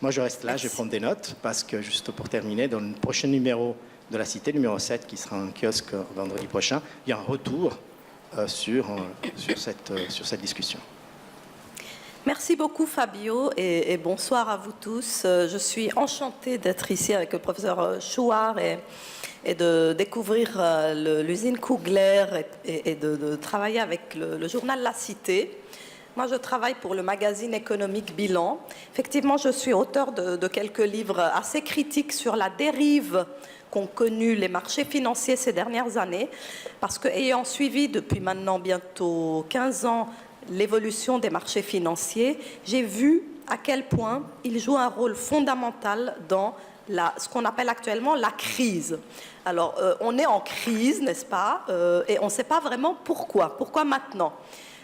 Moi, je reste là, Merci. je vais prendre des notes, parce que, juste pour terminer, dans le prochain numéro de la Cité, numéro 7, qui sera en kiosque vendredi prochain, il y a un retour sur cette discussion. Merci beaucoup Fabio et bonsoir à vous tous. Je suis enchantée d'être ici avec le professeur Chouard et de découvrir l'usine Kugler et de travailler avec le journal La Cité. Moi, je travaille pour le magazine économique Bilan. Effectivement, je suis auteur de quelques livres assez critiques sur la dérive qu'ont connu les marchés financiers ces dernières années, parce que, ayant suivi depuis maintenant bientôt 15 ans l'évolution des marchés financiers, j'ai vu à quel point ils jouent un rôle fondamental dans ce qu'on appelle actuellement la crise. Alors, on est en crise, n'est-ce pas, et on ne sait pas vraiment pourquoi. Pourquoi maintenant ?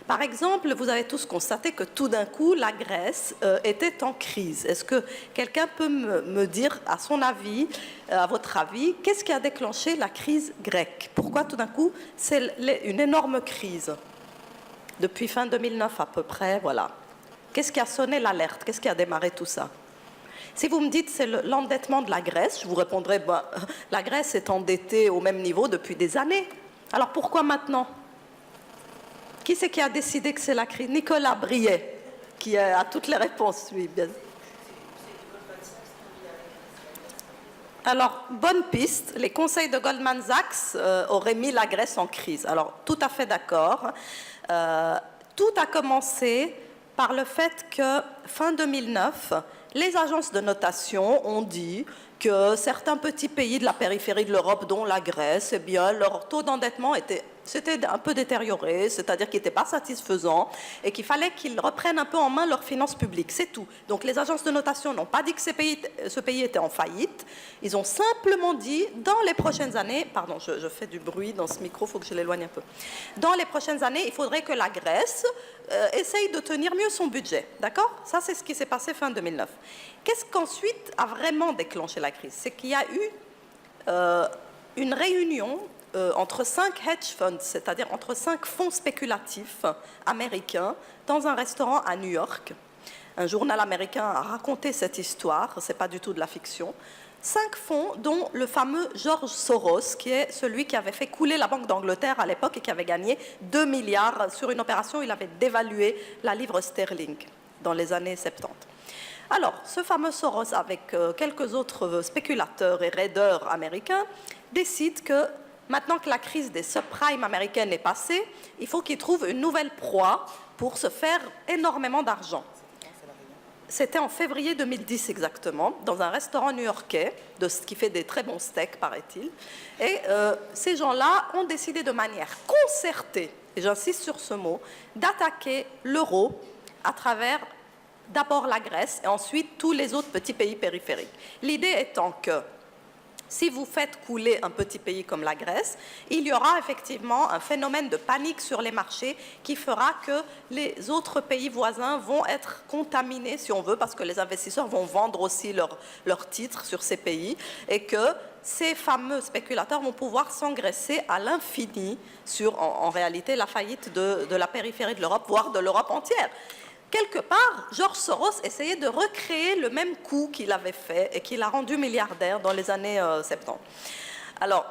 Par exemple, vous avez tous constaté que tout d'un coup, la Grèce était en crise. Est-ce que quelqu'un peut me dire, à son avis, à votre avis, qu'est-ce qui a déclenché la crise grecque? Pourquoi tout d'un coup, c'est une énorme crise? Depuis fin 2009 à peu près, voilà. Qu'est-ce qui a sonné l'alerte? Qu'est-ce qui a démarré tout ça? Si vous me dites c'est l'endettement de la Grèce, je vous répondrai, la Grèce est endettée au même niveau depuis des années. Alors pourquoi maintenant? Qui c'est qui a décidé que c'est la crise? Nicolas Briet, qui a toutes les réponses, lui. Bien. Alors, bonne piste, les conseils de Goldman Sachs auraient mis la Grèce en crise. Alors, tout à fait d'accord. Tout a commencé par le fait que, fin 2009, les agences de notation ont dit que certains petits pays de la périphérie de l'Europe, dont la Grèce, eh bien, leur taux d'endettement s'était un peu détérioré, c'est-à-dire qu'il n'était pas satisfaisant et qu'il fallait qu'ils reprennent un peu en main leurs finances publiques, c'est tout. Donc les agences de notation n'ont pas dit que ce pays était en faillite, ils ont simplement dit, dans les prochaines années, pardon, je fais du bruit dans ce micro, il faut que je l'éloigne un peu, dans les prochaines années, il faudrait que la Grèce essaye de tenir mieux son budget, d'accord? Ça, c'est ce qui s'est passé fin 2009. Qu'est-ce qu'ensuite a vraiment déclenché la crise? C'est qu'il y a eu une réunion entre 5 hedge funds, c'est-à-dire entre 5 fonds spéculatifs américains, dans un restaurant à New York. Un journal américain a raconté cette histoire, ce n'est pas du tout de la fiction. 5 fonds, dont le fameux George Soros, qui est celui qui avait fait couler la Banque d'Angleterre à l'époque et qui avait gagné 2 milliards sur une opération où il avait dévalué la livre sterling dans les années 70. Alors, ce fameux Soros, avec quelques autres spéculateurs et raideurs américains, décide que maintenant que la crise des subprimes américaines est passée, il faut qu'ils trouvent une nouvelle proie pour se faire énormément d'argent. C'était en février 2010 exactement, dans un restaurant new-yorkais, qui fait des très bons steaks, paraît-il. Et ces gens-là ont décidé de manière concertée, et j'insiste sur ce mot, d'attaquer l'euro à travers d'abord la Grèce et ensuite tous les autres petits pays périphériques. L'idée étant que si vous faites couler un petit pays comme la Grèce, il y aura effectivement un phénomène de panique sur les marchés qui fera que les autres pays voisins vont être contaminés, si on veut, parce que les investisseurs vont vendre aussi leurs titres sur ces pays et que ces fameux spéculateurs vont pouvoir s'engraisser à l'infini sur, en réalité, la faillite de la périphérie de l'Europe, voire de l'Europe entière. Quelque part, George Soros essayait de recréer le même coup qu'il avait fait et qu'il a rendu milliardaire dans les années 70. Alors,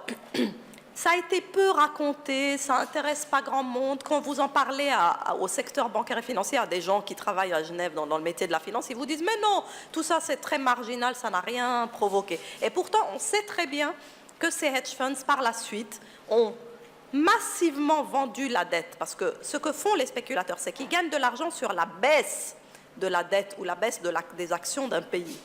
ça a été peu raconté, ça n'intéresse pas grand monde. Quand vous en parlez au secteur bancaire et financier, à des gens qui travaillent à Genève dans le métier de la finance, ils vous disent « Mais non, tout ça c'est très marginal, ça n'a rien provoqué ». Et pourtant, on sait très bien que ces hedge funds, par la suite, ont massivement vendu la dette, parce que ce que font les spéculateurs, c'est qu'ils gagnent de l'argent sur la baisse de la dette ou la baisse des actions d'un pays.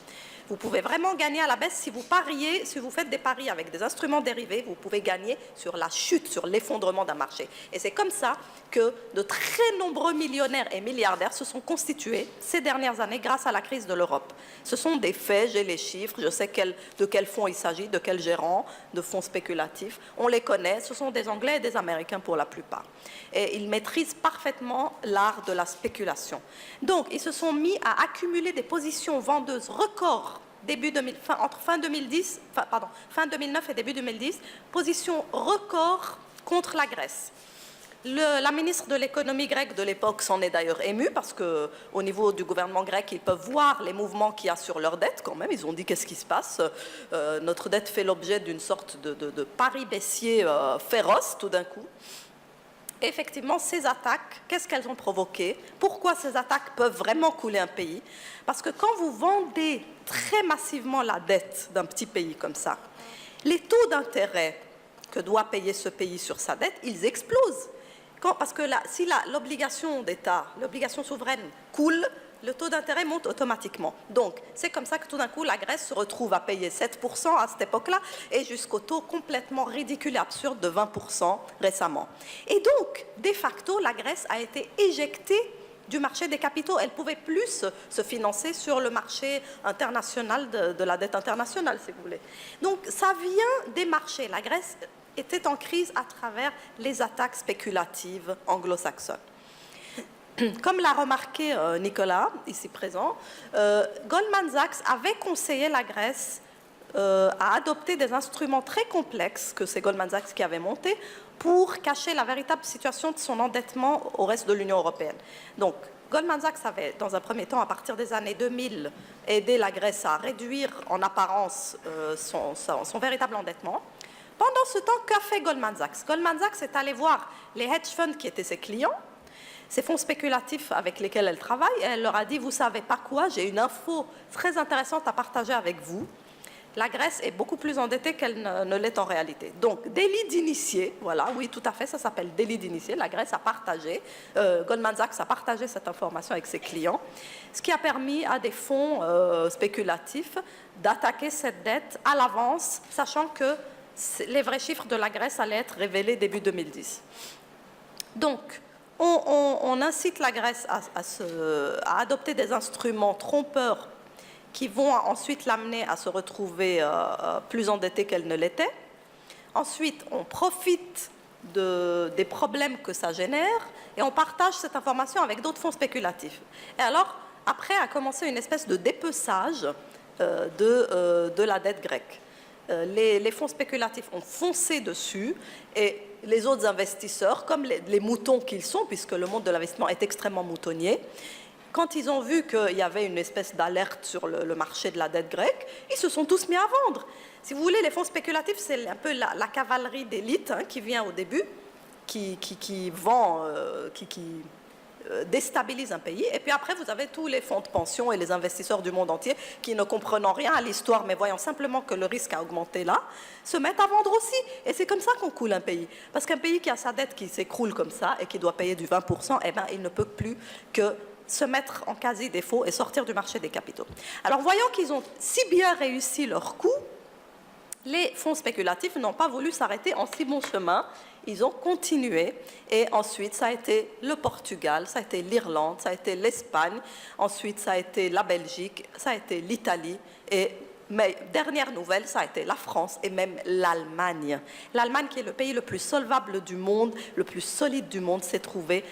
Vous pouvez vraiment gagner à la baisse si vous pariez, si vous faites des paris avec des instruments dérivés, vous pouvez gagner sur la chute, sur l'effondrement d'un marché. Et c'est comme ça que de très nombreux millionnaires et milliardaires se sont constitués ces dernières années grâce à la crise de l'Europe. Ce sont des faits, j'ai les chiffres, je sais de quel fonds il s'agit, de quel gérant de fonds spéculatifs. On les connaît, ce sont des Anglais et des Américains pour la plupart. Et ils maîtrisent parfaitement l'art de la spéculation. Donc, ils se sont mis à accumuler des positions vendeuses records entre fin 2009 et début 2010, position record contre la Grèce. La ministre de l'économie grecque de l'époque s'en est d'ailleurs émue parce qu'au niveau du gouvernement grec, ils peuvent voir les mouvements qu'il y a sur leur dette quand même. Ils ont dit qu'est-ce qui se passe. Notre dette fait l'objet d'une sorte de pari baissier féroce tout d'un coup. Et effectivement, ces attaques, qu'est-ce qu'elles ont provoqué? Pourquoi ces attaques peuvent vraiment couler un pays? Parce que quand vous vendez très massivement la dette d'un petit pays comme ça, les taux d'intérêt que doit payer ce pays sur sa dette, ils explosent. Parce que si l'obligation d'État, l'obligation souveraine coule, le taux d'intérêt monte automatiquement. Donc, c'est comme ça que tout d'un coup, la Grèce se retrouve à payer 7% à cette époque-là et jusqu'au taux complètement ridicule et absurde de 20% récemment. Et donc, de facto, la Grèce a été éjectée du marché des capitaux. Elle ne pouvait plus se financer sur le marché international de la dette internationale, si vous voulez. Donc, ça vient des marchés. La Grèce était en crise à travers les attaques spéculatives anglo-saxonnes. Comme l'a remarqué Nicolas, ici présent, Goldman Sachs avait conseillé la Grèce à adopter des instruments très complexes que c'est Goldman Sachs qui avait montés pour cacher la véritable situation de son endettement au reste de l'Union européenne. Donc, Goldman Sachs avait, dans un premier temps, à partir des années 2000, aidé la Grèce à réduire en apparence son véritable endettement. Pendant ce temps, qu'a fait Goldman Sachs? Goldman Sachs est allé voir les hedge funds qui étaient ses clients, ces fonds spéculatifs avec lesquels elle travaille, et elle leur a dit, vous ne savez pas quoi, j'ai une info très intéressante à partager avec vous. La Grèce est beaucoup plus endettée qu'elle ne l'est en réalité. Donc, délit d'initié, voilà, oui, tout à fait, ça s'appelle délit d'initié. La Grèce a partagé, Goldman Sachs a partagé cette information avec ses clients, ce qui a permis à des fonds spéculatifs d'attaquer cette dette à l'avance, sachant que les vrais chiffres de la Grèce allaient être révélés début 2010. Donc, on incite la Grèce à adopter des instruments trompeurs qui vont ensuite l'amener à se retrouver plus endettée qu'elle ne l'était. Ensuite, on profite des problèmes que ça génère et on partage cette information avec d'autres fonds spéculatifs. Et alors, après a commencé une espèce de dépeçage de la dette grecque. Les fonds spéculatifs ont foncé dessus et les autres investisseurs, comme les moutons qu'ils sont, puisque le monde de l'investissement est extrêmement moutonnier, quand ils ont vu qu'il y avait une espèce d'alerte sur le marché de la dette grecque, ils se sont tous mis à vendre. Si vous voulez, les fonds spéculatifs, c'est un peu la cavalerie d'élite qui vient au début, qui vend, qui déstabilise un pays. Et puis après, vous avez tous les fonds de pension et les investisseurs du monde entier qui, ne comprenant rien à l'histoire, mais voyant simplement que le risque a augmenté là, se mettent à vendre aussi. Et c'est comme ça qu'on coule un pays. Parce qu'un pays qui a sa dette qui s'écroule comme ça et qui doit payer du 20%, eh ben, il ne peut plus que se mettre en quasi-défaut et sortir du marché des capitaux. Alors, voyant qu'ils ont si bien réussi leur coup, les fonds spéculatifs n'ont pas voulu s'arrêter en si bon chemin. Ils ont continué et ensuite ça a été le Portugal, ça a été l'Irlande, ça a été l'Espagne, ensuite ça a été la Belgique, ça a été l'Italie mais dernière nouvelle, ça a été la France et même l'Allemagne. L'Allemagne, qui est le pays le plus solvable du monde, le plus solide du monde, s'est trouvé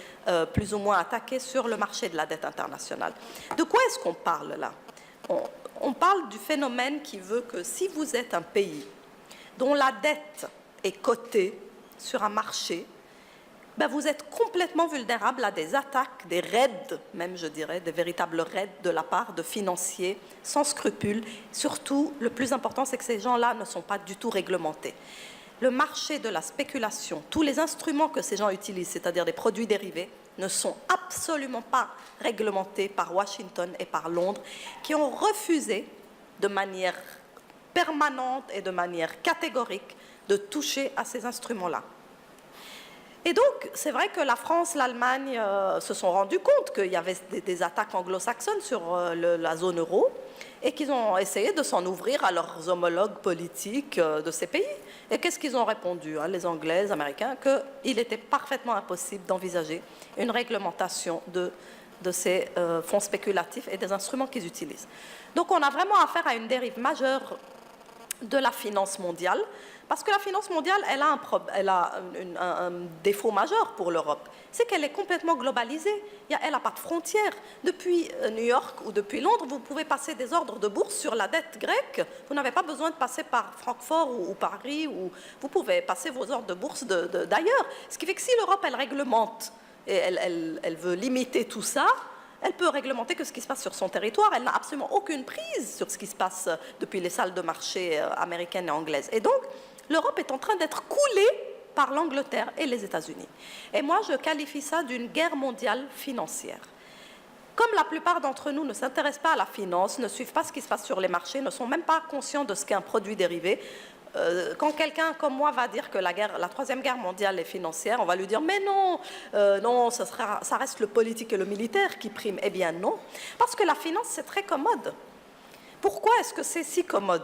plus ou moins attaqué sur le marché de la dette internationale. De quoi est-ce qu'on parle là? On parle du phénomène qui veut que si vous êtes un pays dont la dette est cotée sur un marché, ben vous êtes complètement vulnérable à des attaques, des raids, même je dirais, des véritables raids de la part de financiers sans scrupules. Surtout, le plus important, c'est que ces gens-là ne sont pas du tout réglementés. Le marché de la spéculation, tous les instruments que ces gens utilisent, c'est-à-dire des produits dérivés, ne sont absolument pas réglementés par Washington et par Londres, qui ont refusé de manière permanente et de manière catégorique de toucher à ces instruments-là. Et donc, c'est vrai que la France, l'Allemagne se sont rendus compte qu'il y avait des attaques anglo-saxonnes sur la zone euro et qu'ils ont essayé de s'en ouvrir à leurs homologues politiques de ces pays. Et qu'est-ce qu'ils ont répondu, les Anglais, les Américains, qu'il était parfaitement impossible d'envisager une réglementation de ces fonds spéculatifs et des instruments qu'ils utilisent. Donc, on a vraiment affaire à une dérive majeure de la finance mondiale, parce que la finance mondiale, elle a un défaut majeur pour l'Europe, c'est qu'elle est complètement globalisée. Elle n'a pas de frontières. Depuis New York ou depuis Londres, vous pouvez passer des ordres de bourse sur la dette grecque. Vous n'avez pas besoin de passer par Francfort ou Paris, ou vous pouvez passer vos ordres de bourse d'ailleurs. Ce qui fait que si l'Europe, elle réglemente et elle veut limiter tout ça, elle peut réglementer que ce qui se passe sur son territoire. Elle n'a absolument aucune prise sur ce qui se passe depuis les salles de marché américaines et anglaises. Et donc, l'Europe est en train d'être coulée par l'Angleterre et les États-Unis. Et moi, je qualifie ça d'une guerre mondiale financière. Comme la plupart d'entre nous ne s'intéressent pas à la finance, ne suivent pas ce qui se passe sur les marchés, ne sont même pas conscients de ce qu'est un produit dérivé, quand quelqu'un comme moi va dire que la Troisième Guerre mondiale est financière, on va lui dire « mais non, non, ça reste le politique et le militaire qui priment ». Eh bien non, parce que la finance, c'est très commode. Pourquoi est-ce que c'est si commode ?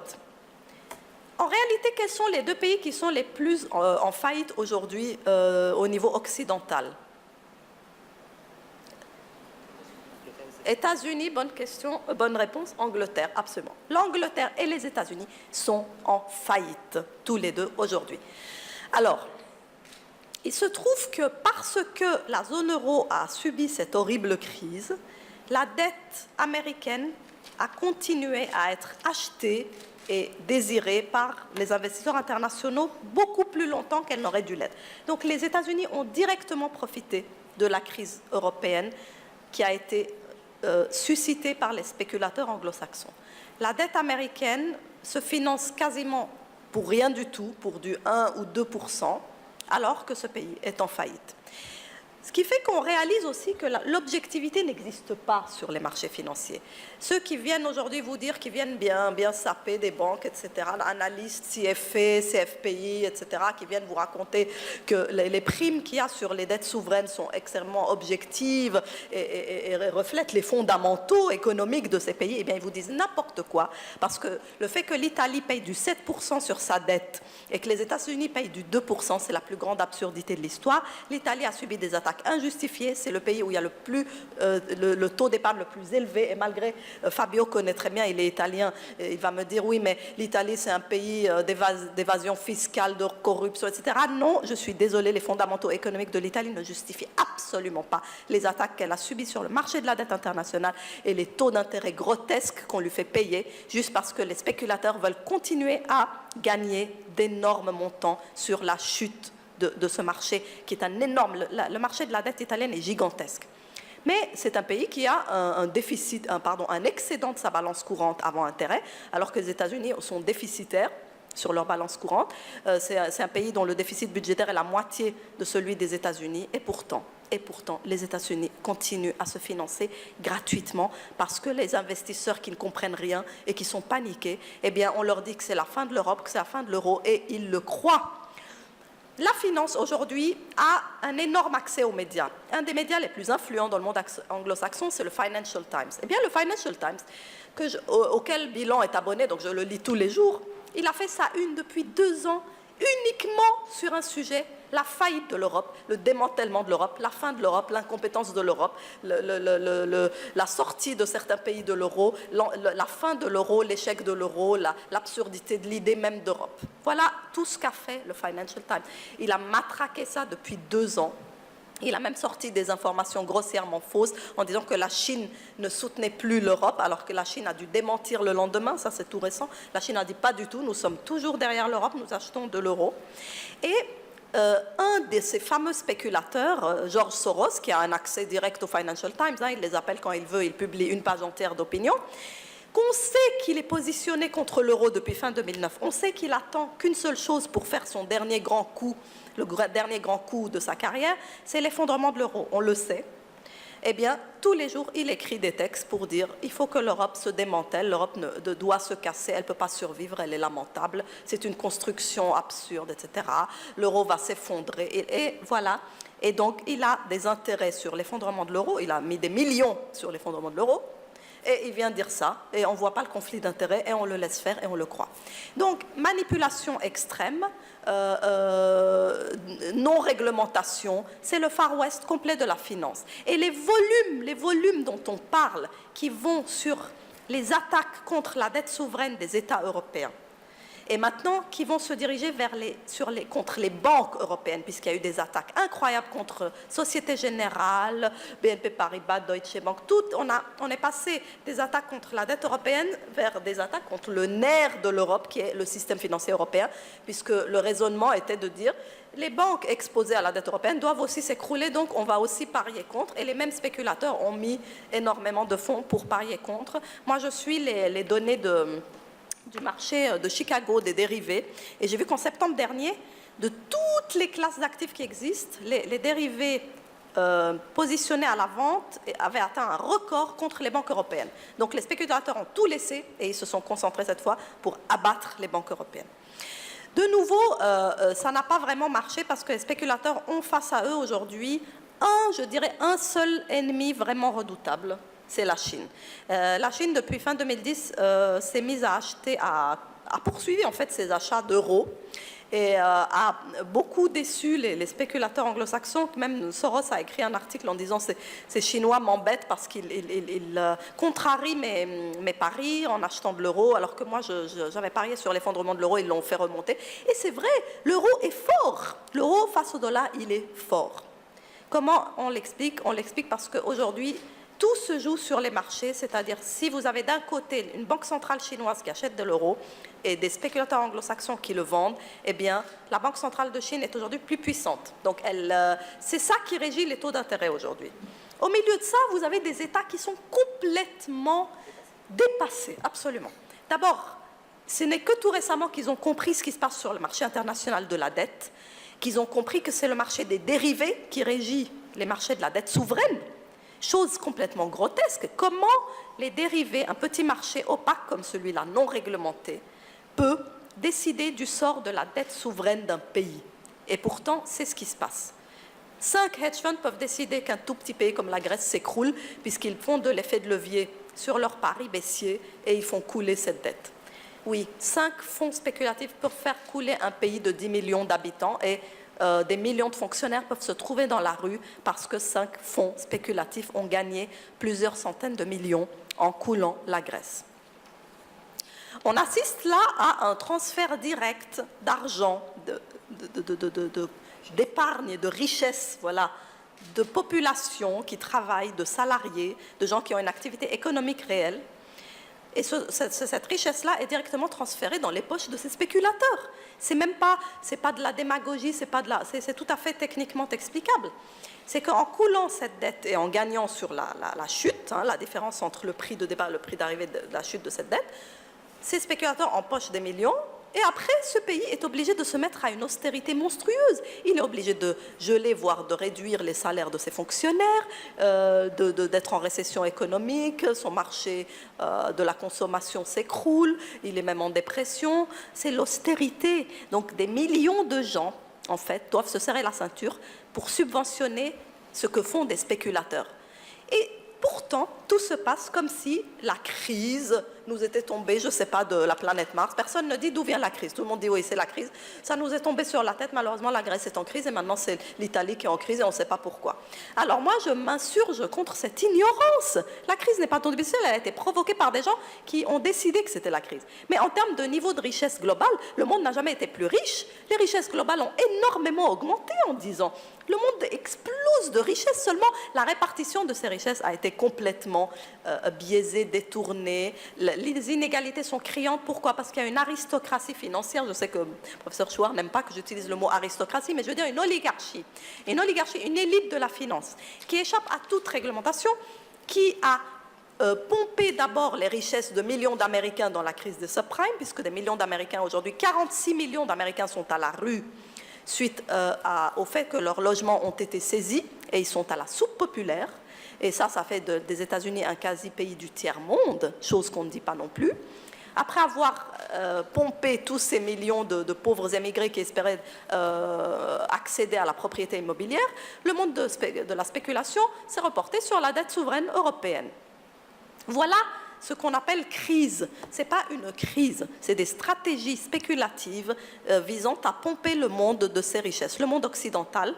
En réalité, quels sont les deux pays qui sont les plus en faillite aujourd'hui au niveau occidental ? États-Unis, bonne question, bonne réponse, Angleterre, absolument. L'Angleterre et les États-Unis sont en faillite, tous les deux aujourd'hui. Alors, il se trouve que parce que la zone euro a subi cette horrible crise, la dette américaine a continué à être achetée et désirée par les investisseurs internationaux beaucoup plus longtemps qu'elle n'aurait dû l'être. Donc les États-Unis ont directement profité de la crise européenne qui a été suscitée par les spéculateurs anglo-saxons. La dette américaine se finance quasiment pour rien du tout, pour du 1 ou 2%, alors que ce pays est en faillite. Ce qui fait qu'on réalise aussi que l'objectivité n'existe pas sur les marchés financiers. Ceux qui viennent aujourd'hui vous dire qu'ils viennent bien saper des banques, etc., analystes, CFA, CFPI, etc., qui viennent vous raconter que les primes qu'il y a sur les dettes souveraines sont extrêmement objectives et reflètent les fondamentaux économiques de ces pays, eh bien, ils vous disent n'importe quoi, parce que le fait que l'Italie paye du 7% sur sa dette et que les États-Unis payent du 2%, c'est la plus grande absurdité de l'histoire. L'Italie a subi des attaques injustifiées, c'est le pays où il y a le taux d'épargne le plus élevé, et malgré, Fabio connaît très bien, il est italien, il va me dire oui, mais l'Italie c'est un pays d'évasion fiscale, de corruption, etc. Non, je suis désolée, les fondamentaux économiques de l'Italie ne justifient absolument pas les attaques qu'elle a subies sur le marché de la dette internationale et les taux d'intérêt grotesques qu'on lui fait payer, juste parce que les spéculateurs veulent continuer à gagner d'énormes montants sur la chute de ce marché qui est un énorme... Le marché de la dette italienne est gigantesque. Mais c'est un pays qui a un excédent de sa balance courante avant intérêt, alors que les États-Unis sont déficitaires sur leur balance courante. C'est un pays dont le déficit budgétaire est la moitié de celui des États-Unis. Et pourtant, les États-Unis continuent à se financer gratuitement parce que les investisseurs qui ne comprennent rien et qui sont paniqués, eh bien, on leur dit que c'est la fin de l'Europe, que c'est la fin de l'euro, et ils le croient. La finance, aujourd'hui, a un énorme accès aux médias. Un des médias les plus influents dans le monde anglo-saxon, c'est le Financial Times. Eh bien, le Financial Times, auquel Bilan est abonné, donc je le lis tous les jours, il a fait sa une depuis 2 ans, uniquement sur un sujet, la faillite de l'Europe, le démantèlement de l'Europe, la fin de l'Europe, l'incompétence de l'Europe, la sortie de certains pays de l'euro, la fin de l'euro, l'échec de l'euro, l'absurdité de l'idée même d'Europe. Voilà tout ce qu'a fait le Financial Times. Il a matraqué ça depuis 2 ans. Il a même sorti des informations grossièrement fausses en disant que la Chine ne soutenait plus l'Europe, alors que la Chine a dû démentir le lendemain, ça c'est tout récent. La Chine a dit pas du tout, nous sommes toujours derrière l'Europe, nous achetons de l'euro. Et un de ces fameux spéculateurs, George Soros, qui a un accès direct au Financial Times, il les appelle quand il veut, il publie une page entière d'opinion, qu'on sait qu'il est positionné contre l'euro depuis fin 2009, on sait qu'il attend qu'une seule chose pour faire son dernier grand coup, le dernier grand coup de sa carrière, c'est l'effondrement de l'euro, on le sait. Eh bien, tous les jours, il écrit des textes pour dire il faut que l'Europe se démantèle, l'Europe doit se casser, elle ne peut pas survivre, elle est lamentable, c'est une construction absurde, etc. L'euro va s'effondrer, et voilà. Et donc, il a des intérêts sur l'effondrement de l'euro, il a mis des millions sur l'effondrement de l'euro, et il vient dire ça, et on ne voit pas le conflit d'intérêts, et on le laisse faire, et on le croit. Donc, manipulation extrême, non-réglementation, c'est le Far West complet de la finance. Et les volumes dont on parle, qui vont sur les attaques contre la dette souveraine des États européens, et maintenant qui vont se diriger contre les banques européennes, puisqu'il y a eu des attaques incroyables contre Société Générale, BNP Paribas, Deutsche Bank, on est passé des attaques contre la dette européenne vers des attaques contre le nerf de l'Europe, qui est le système financier européen, puisque le raisonnement était de dire les banques exposées à la dette européenne doivent aussi s'écrouler, donc on va aussi parier contre. Et les mêmes spéculateurs ont mis énormément de fonds pour parier contre. Moi, je suis les données du marché de Chicago, des dérivés, et j'ai vu qu'en septembre dernier, de toutes les classes d'actifs qui existent, les dérivés positionnés à la vente avaient atteint un record contre les banques européennes. Donc les spéculateurs ont tout laissé, et ils se sont concentrés cette fois pour abattre les banques européennes. De nouveau, ça n'a pas vraiment marché parce que les spéculateurs ont face à eux aujourd'hui un seul ennemi vraiment redoutable, c'est la Chine. La Chine, depuis fin 2010, s'est mise à acheter, a poursuivi en fait ses achats d'euros et a beaucoup déçu les spéculateurs anglo-saxons. Même Soros a écrit un article en disant ces Chinois m'embêtent parce qu'ils contrarient mes paris en achetant de l'euro, alors que moi j'avais parié sur l'effondrement de l'euro, ils l'ont fait remonter. Et c'est vrai, l'euro est fort. L'euro face au dollar, il est fort. Comment on l'explique? On l'explique parce qu'aujourd'hui, tout se joue sur les marchés, c'est-à-dire si vous avez d'un côté une banque centrale chinoise qui achète de l'euro et des spéculateurs anglo-saxons qui le vendent, eh bien, la banque centrale de Chine est aujourd'hui plus puissante. Donc, c'est ça qui régit les taux d'intérêt aujourd'hui. Au milieu de ça, vous avez des États qui sont complètement dépassés, absolument. D'abord, ce n'est que tout récemment qu'ils ont compris ce qui se passe sur le marché international de la dette, qu'ils ont compris que c'est le marché des dérivés qui régit les marchés de la dette souveraine. Chose complètement grotesque, comment les dérivés, un petit marché opaque comme celui-là, non réglementé, peut décider du sort de la dette souveraine d'un pays. Et pourtant, c'est ce qui se passe. 5 hedge funds peuvent décider qu'un tout petit pays comme la Grèce s'écroule, puisqu'ils font de l'effet de levier sur leurs paris baissiers et ils font couler cette dette. Oui, 5 fonds spéculatifs peuvent faire couler un pays de 10 millions d'habitants et des millions de fonctionnaires peuvent se trouver dans la rue parce que 5 fonds spéculatifs ont gagné plusieurs centaines de millions en coulant la Grèce. On assiste là à un transfert direct d'argent, d'épargne, de richesse, voilà, de populations qui travaillent, de salariés, de gens qui ont une activité économique réelle. Et cette richesse-là est directement transférée dans les poches de ces spéculateurs. C'est pas de la démagogie, c'est tout à fait techniquement explicable. C'est qu'en coulant cette dette et en gagnant sur la chute, la différence entre le prix de départ et le prix d'arrivée de la chute de cette dette, ces spéculateurs empochent des millions. Et après, ce pays est obligé de se mettre à une austérité monstrueuse. Il est obligé de geler, voire de réduire les salaires de ses fonctionnaires, d'être en récession économique, son marché de la consommation s'écroule, il est même en dépression. C'est l'austérité. Donc des millions de gens, en fait, doivent se serrer la ceinture pour subventionner ce que font des spéculateurs. Et pourtant, tout se passe comme si la crise nous était tombée, je ne sais pas, de la planète Mars. Personne ne dit d'où vient la crise. Tout le monde dit oui, c'est la crise. Ça nous est tombé sur la tête. Malheureusement, la Grèce est en crise et maintenant c'est l'Italie qui est en crise et on ne sait pas pourquoi. Alors moi, je m'insurge contre cette ignorance. La crise n'est pas tombée du ciel, elle a été provoquée par des gens qui ont décidé que c'était la crise. Mais en termes de niveau de richesse globale, le monde n'a jamais été plus riche. Les richesses globales ont énormément augmenté en 10 ans. Le monde explose de richesses, seulement la répartition de ces richesses a été complètement biaisée, détournée. Les inégalités sont criantes. Pourquoi? Parce qu'il y a une aristocratie financière. Je sais que le professeur Chouard n'aime pas que j'utilise le mot aristocratie, mais je veux dire une oligarchie. Une oligarchie, une élite de la finance qui échappe à toute réglementation, qui a pompé d'abord les richesses de millions d'Américains dans la crise des subprimes, puisque des millions d'Américains aujourd'hui, 46 millions d'Américains sont à la rue suite au fait que leurs logements ont été saisis et ils sont à la soupe populaire. Et ça fait des États-Unis un quasi-pays du tiers-monde, chose qu'on ne dit pas non plus. Après avoir pompé tous ces millions de pauvres émigrés qui espéraient accéder à la propriété immobilière, le monde de la spéculation s'est reporté sur la dette souveraine européenne. Voilà ce qu'on appelle crise. Ce n'est pas une crise, c'est des stratégies spéculatives visant à pomper le monde de ses richesses. Le monde occidental,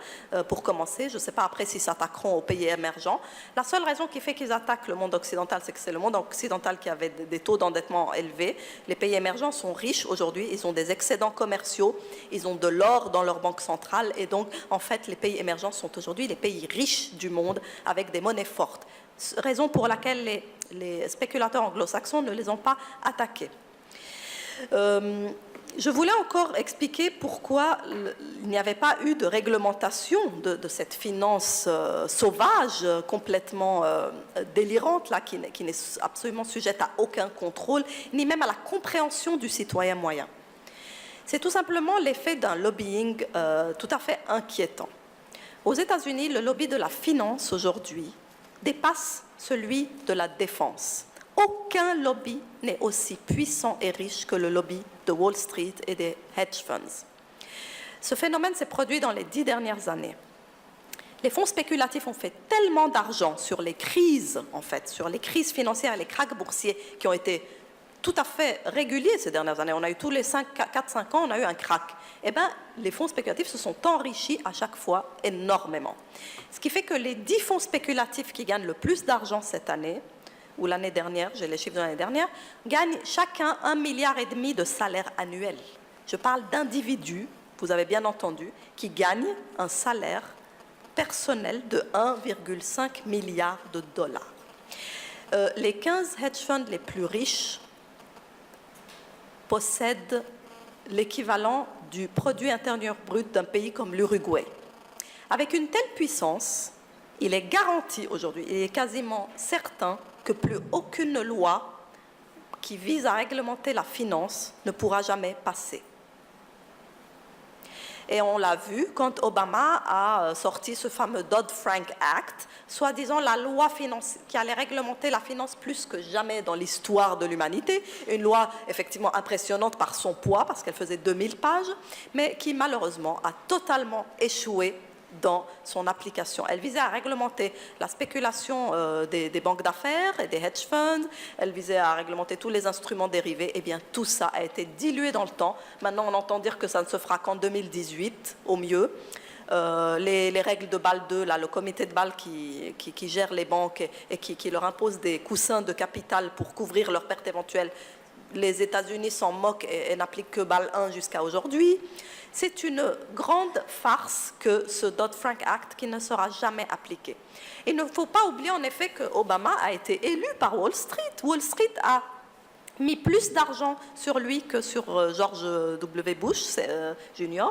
pour commencer, je ne sais pas après s'ils s'attaqueront aux pays émergents. La seule raison qui fait qu'ils attaquent le monde occidental, c'est que c'est le monde occidental qui avait des taux d'endettement élevés. Les pays émergents sont riches aujourd'hui, ils ont des excédents commerciaux, ils ont de l'or dans leur banque centrale, et donc, en fait, les pays émergents sont aujourd'hui les pays riches du monde avec des monnaies fortes. Raison pour laquelle les spéculateurs anglo-saxons ne les ont pas attaqués. Je voulais encore expliquer pourquoi il n'y avait pas eu de réglementation de cette finance sauvage, complètement délirante, là, qui n'est absolument sujette à aucun contrôle, ni même à la compréhension du citoyen moyen. C'est tout simplement l'effet d'un lobbying tout à fait inquiétant. Aux États-Unis, le lobby de la finance aujourd'hui dépasse celui de la défense. Aucun lobby n'est aussi puissant et riche que le lobby de Wall Street et des hedge funds. Ce phénomène s'est produit dans les 10 dernières années. Les fonds spéculatifs ont fait tellement d'argent sur les crises, en fait, sur les crises financières et les krachs boursiers qui ont été tout à fait réguliers ces dernières années. On a eu tous les 4-5 ans, on a eu un krach. Eh bien, les fonds spéculatifs se sont enrichis à chaque fois énormément. Ce qui fait que les 10 fonds spéculatifs qui gagnent le plus d'argent cette année, ou l'année dernière, j'ai les chiffres de l'année dernière, gagnent chacun 1,5 milliard de salaire annuel. Je parle d'individus, vous avez bien entendu, qui gagnent un salaire personnel de 1,5 milliard de dollars. Les 15 hedge funds les plus riches possèdent l'équivalent du produit intérieur brut d'un pays comme l'Uruguay. Avec une telle puissance, il est garanti aujourd'hui, il est quasiment certain que plus aucune loi qui vise à réglementer la finance ne pourra jamais passer. Et on l'a vu quand Obama a sorti ce fameux Dodd-Frank Act, soi-disant la loi qui allait réglementer la finance plus que jamais dans l'histoire de l'humanité. Une loi effectivement impressionnante par son poids, parce qu'elle faisait 2000 pages, mais qui malheureusement a totalement échoué dans son application. Elle visait à réglementer la spéculation des banques d'affaires et des hedge funds, elle visait à réglementer tous les instruments dérivés, et bien tout ça a été dilué dans le temps. Maintenant on entend dire que ça ne se fera qu'en 2018, au mieux. Les règles de Bâle II, là, le comité de Bâle qui gère les banques et qui leur impose des coussins de capital pour couvrir leurs pertes éventuelles, les États-Unis s'en moquent et n'appliquent que Bâle I jusqu'à aujourd'hui. C'est une grande farce que ce Dodd-Frank Act qui ne sera jamais appliqué. Il ne faut pas oublier en effet que Obama a été élu par Wall Street. Wall Street a mis plus d'argent sur lui que sur George W. Bush Jr.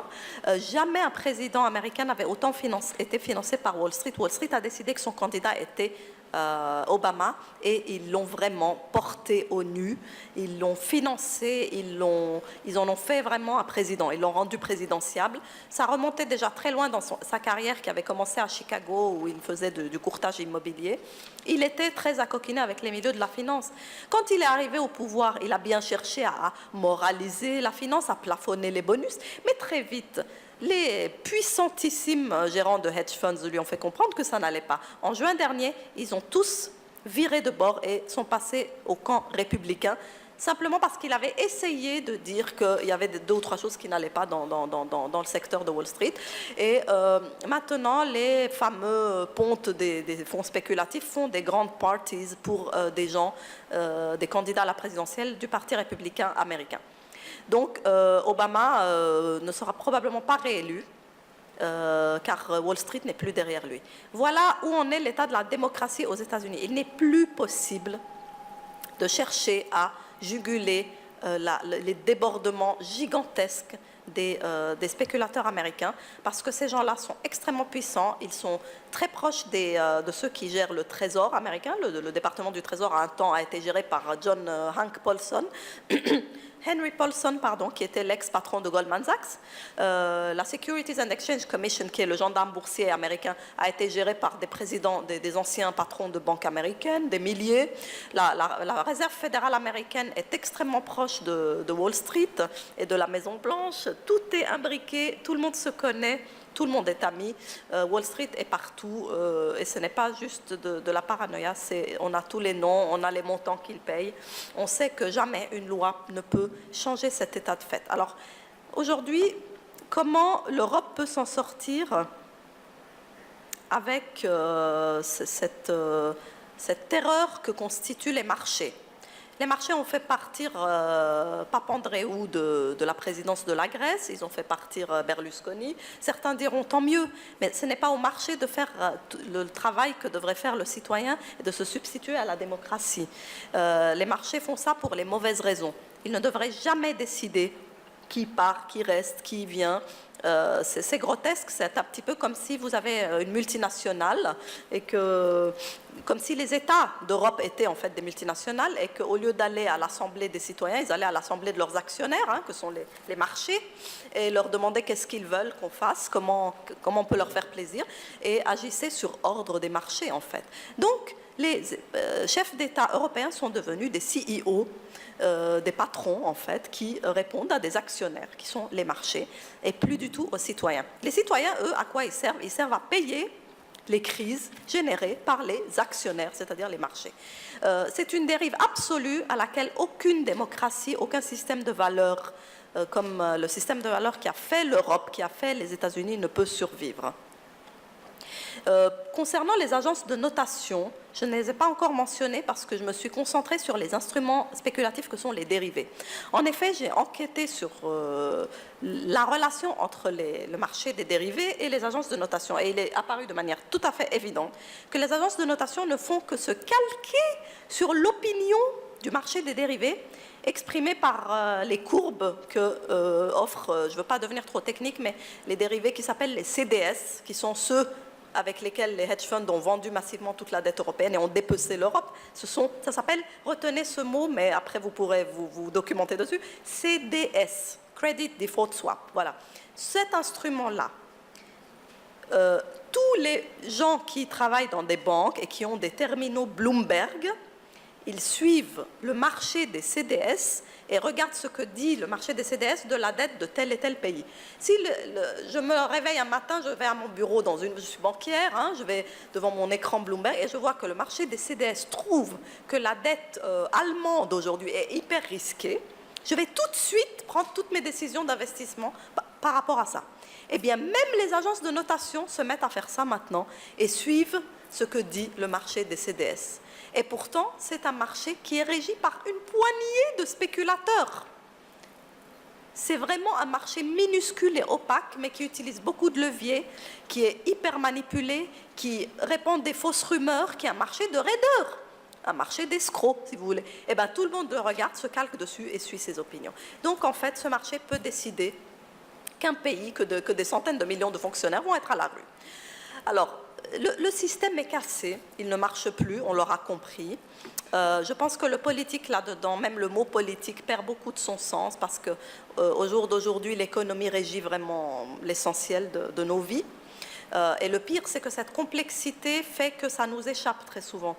Jamais un président américain n'avait autant été financé par Wall Street. Wall Street a décidé que son candidat était Obama, et ils l'ont vraiment porté au nu, ils l'ont financé, ils en ont fait vraiment un président, ils l'ont rendu présidentiable. Ça remontait déjà très loin dans sa carrière qui avait commencé à Chicago où il faisait du courtage immobilier. Il était très accoquiné avec les milieux de la finance. Quand il est arrivé au pouvoir, il a bien cherché à moraliser la finance, à plafonner les bonus, mais très vite, les puissantissimes gérants de hedge funds lui ont fait comprendre que ça n'allait pas. En juin dernier, ils ont tous viré de bord et sont passés au camp républicain, simplement parce qu'il avait essayé de dire qu'il y avait 2 ou 3 choses qui n'allaient pas dans le secteur de Wall Street. Et maintenant, les fameux pontes des fonds spéculatifs font des grandes parties pour des gens, des candidats à la présidentielle du Parti républicain américain. Donc, Obama ne sera probablement pas réélu, car Wall Street n'est plus derrière lui. Voilà où en est l'état de la démocratie aux États-Unis. Il n'est plus possible de chercher à juguler les débordements gigantesques des spéculateurs américains, parce que ces gens-là sont extrêmement puissants, ils sont très proches de ceux qui gèrent le Trésor américain. Le département du Trésor a un temps été géré par John Hank Paulson. Henry Paulson, qui était l'ex-patron de Goldman Sachs. La Securities and Exchange Commission, qui est le gendarme boursier américain, a été gérée par des présidents, des anciens patrons de banques américaines, des milliers. La Réserve fédérale américaine est extrêmement proche de Wall Street et de la Maison-Blanche. Tout est imbriqué, tout le monde se connaît, tout le monde est ami. Wall Street est partout et ce n'est pas juste de la paranoïa. On a tous les noms, on a les montants qu'ils payent. On sait que jamais une loi ne peut changer cet état de fait. Alors aujourd'hui, comment l'Europe peut s'en sortir avec cette terreur que constituent les marchés? Les marchés ont fait partir Papandréou de la présidence de la Grèce, ils ont fait partir Berlusconi. Certains diront tant mieux, mais ce n'est pas au marché de faire le travail que devrait faire le citoyen et de se substituer à la démocratie. Les marchés font ça pour les mauvaises raisons. Ils ne devraient jamais décider qui part, qui reste, qui vient. C'est grotesque, c'est un petit peu comme si vous avez une multinationale et que, comme si les États d'Europe étaient en fait des multinationales et qu'au lieu d'aller à l'Assemblée des citoyens, ils allaient à l'Assemblée de leurs actionnaires, hein, que sont les marchés, et leur demandaient qu'est-ce qu'ils veulent qu'on fasse, comment on peut leur faire plaisir, et agissaient sur ordre des marchés en fait. Donc, les chefs d'État européens sont devenus des CEO, des patrons en fait, qui répondent à des actionnaires, qui sont les marchés, et plus du tout aux citoyens. Les citoyens, eux, à quoi ils servent? Ils servent à payer les crises générées par les actionnaires, c'est-à-dire les marchés. C'est une dérive absolue à laquelle aucune démocratie, aucun système de valeurs, comme le système de valeurs qui a fait l'Europe, qui a fait les États-Unis, ne peut survivre. Concernant les agences de notation, je ne les ai pas encore mentionnées parce que je me suis concentrée sur les instruments spéculatifs que sont les dérivés. En effet, j'ai enquêté sur la relation entre le marché des dérivés et les agences de notation. Et il est apparu de manière tout à fait évidente que les agences de notation ne font que se calquer sur l'opinion du marché des dérivés exprimée par les courbes que offrent, je ne veux pas devenir trop technique, mais les dérivés qui s'appellent les CDS, qui sont ceux avec lesquels les hedge funds ont vendu massivement toute la dette européenne et ont dépecé l'Europe. Ça s'appelle, retenez ce mot, mais après vous pourrez vous documenter dessus, CDS, Credit Default Swap. Voilà. Cet instrument-là, tous les gens qui travaillent dans des banques et qui ont des terminaux Bloomberg, ils suivent le marché des CDS et regardent ce que dit le marché des CDS de la dette de tel et tel pays. Si je me réveille un matin, je vais à mon bureau, je suis banquière, hein, je vais devant mon écran Bloomberg et je vois que le marché des CDS trouve que la dette allemande aujourd'hui est hyper risquée, je vais tout de suite prendre toutes mes décisions d'investissement par rapport à ça. Eh bien, même les agences de notation se mettent à faire ça maintenant et suivent ce que dit le marché des CDS. Et pourtant, c'est un marché qui est régi par une poignée de spéculateurs. C'est vraiment un marché minuscule et opaque, mais qui utilise beaucoup de leviers, qui est hyper manipulé, qui répand des fausses rumeurs, qui est un marché de raideurs, un marché d'escrocs, si vous voulez. Et bien, tout le monde le regarde, se calque dessus et suit ses opinions. Donc, en fait, ce marché peut décider qu'un pays, que des centaines de millions de fonctionnaires vont être à la rue. Alors, le système est cassé, il ne marche plus, on l'aura compris. Je pense que le politique là-dedans, même le mot politique, perd beaucoup de son sens parce qu'au jour d'aujourd'hui, l'économie régit vraiment l'essentiel de nos vies. Et le pire, c'est que cette complexité fait que ça nous échappe très souvent.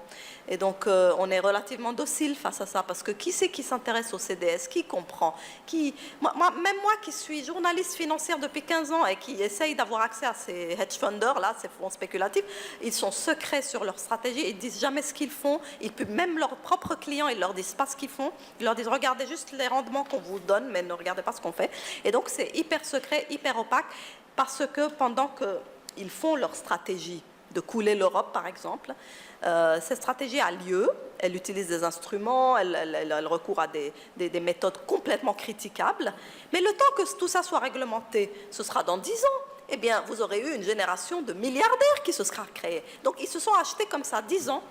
Et donc, on est relativement docile face à ça, parce que qui c'est qui s'intéresse au CDS, qui comprend, même moi qui suis journaliste financière depuis 15 ans et qui essaye d'avoir accès à ces hedge funders, là, ces fonds spéculatifs, ils sont secrets sur leur stratégie, ils ne disent jamais ce qu'ils font, même leurs propres clients, ils ne leur disent pas ce qu'ils font, ils leur disent regardez juste les rendements qu'on vous donne, mais ne regardez pas ce qu'on fait. Et donc, c'est hyper secret, hyper opaque, parce que pendant qu'ils font leur stratégie de couler l'Europe, par exemple, cette stratégie a lieu, elle utilise des instruments, elle recourt à des méthodes complètement critiquables, mais le temps que tout ça soit réglementé, ce sera dans 10 ans, eh bien, vous aurez eu une génération de milliardaires qui se sera créée. Donc, ils se sont achetés comme ça 10 ans,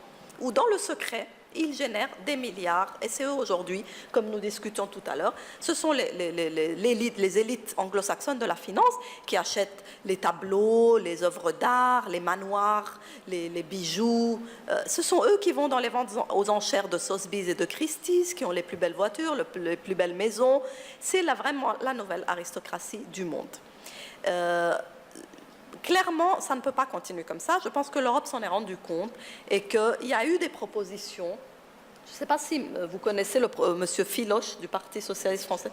où dans le secret, ils génèrent des milliards, et c'est eux aujourd'hui, comme nous discutions tout à l'heure, ce sont les élites anglo-saxonnes de la finance qui achètent les tableaux, les œuvres d'art, les manoirs, les bijoux. Ce sont eux qui vont dans les ventes aux enchères de Sotheby's et de Christie's, qui ont les plus belles voitures, les plus belles maisons. C'est vraiment la nouvelle aristocratie du monde. Clairement, ça ne peut pas continuer comme ça. Je pense que l'Europe s'en est rendu compte et qu'il y a eu des propositions Je ne sais pas si vous connaissez Monsieur Filoche du Parti socialiste français.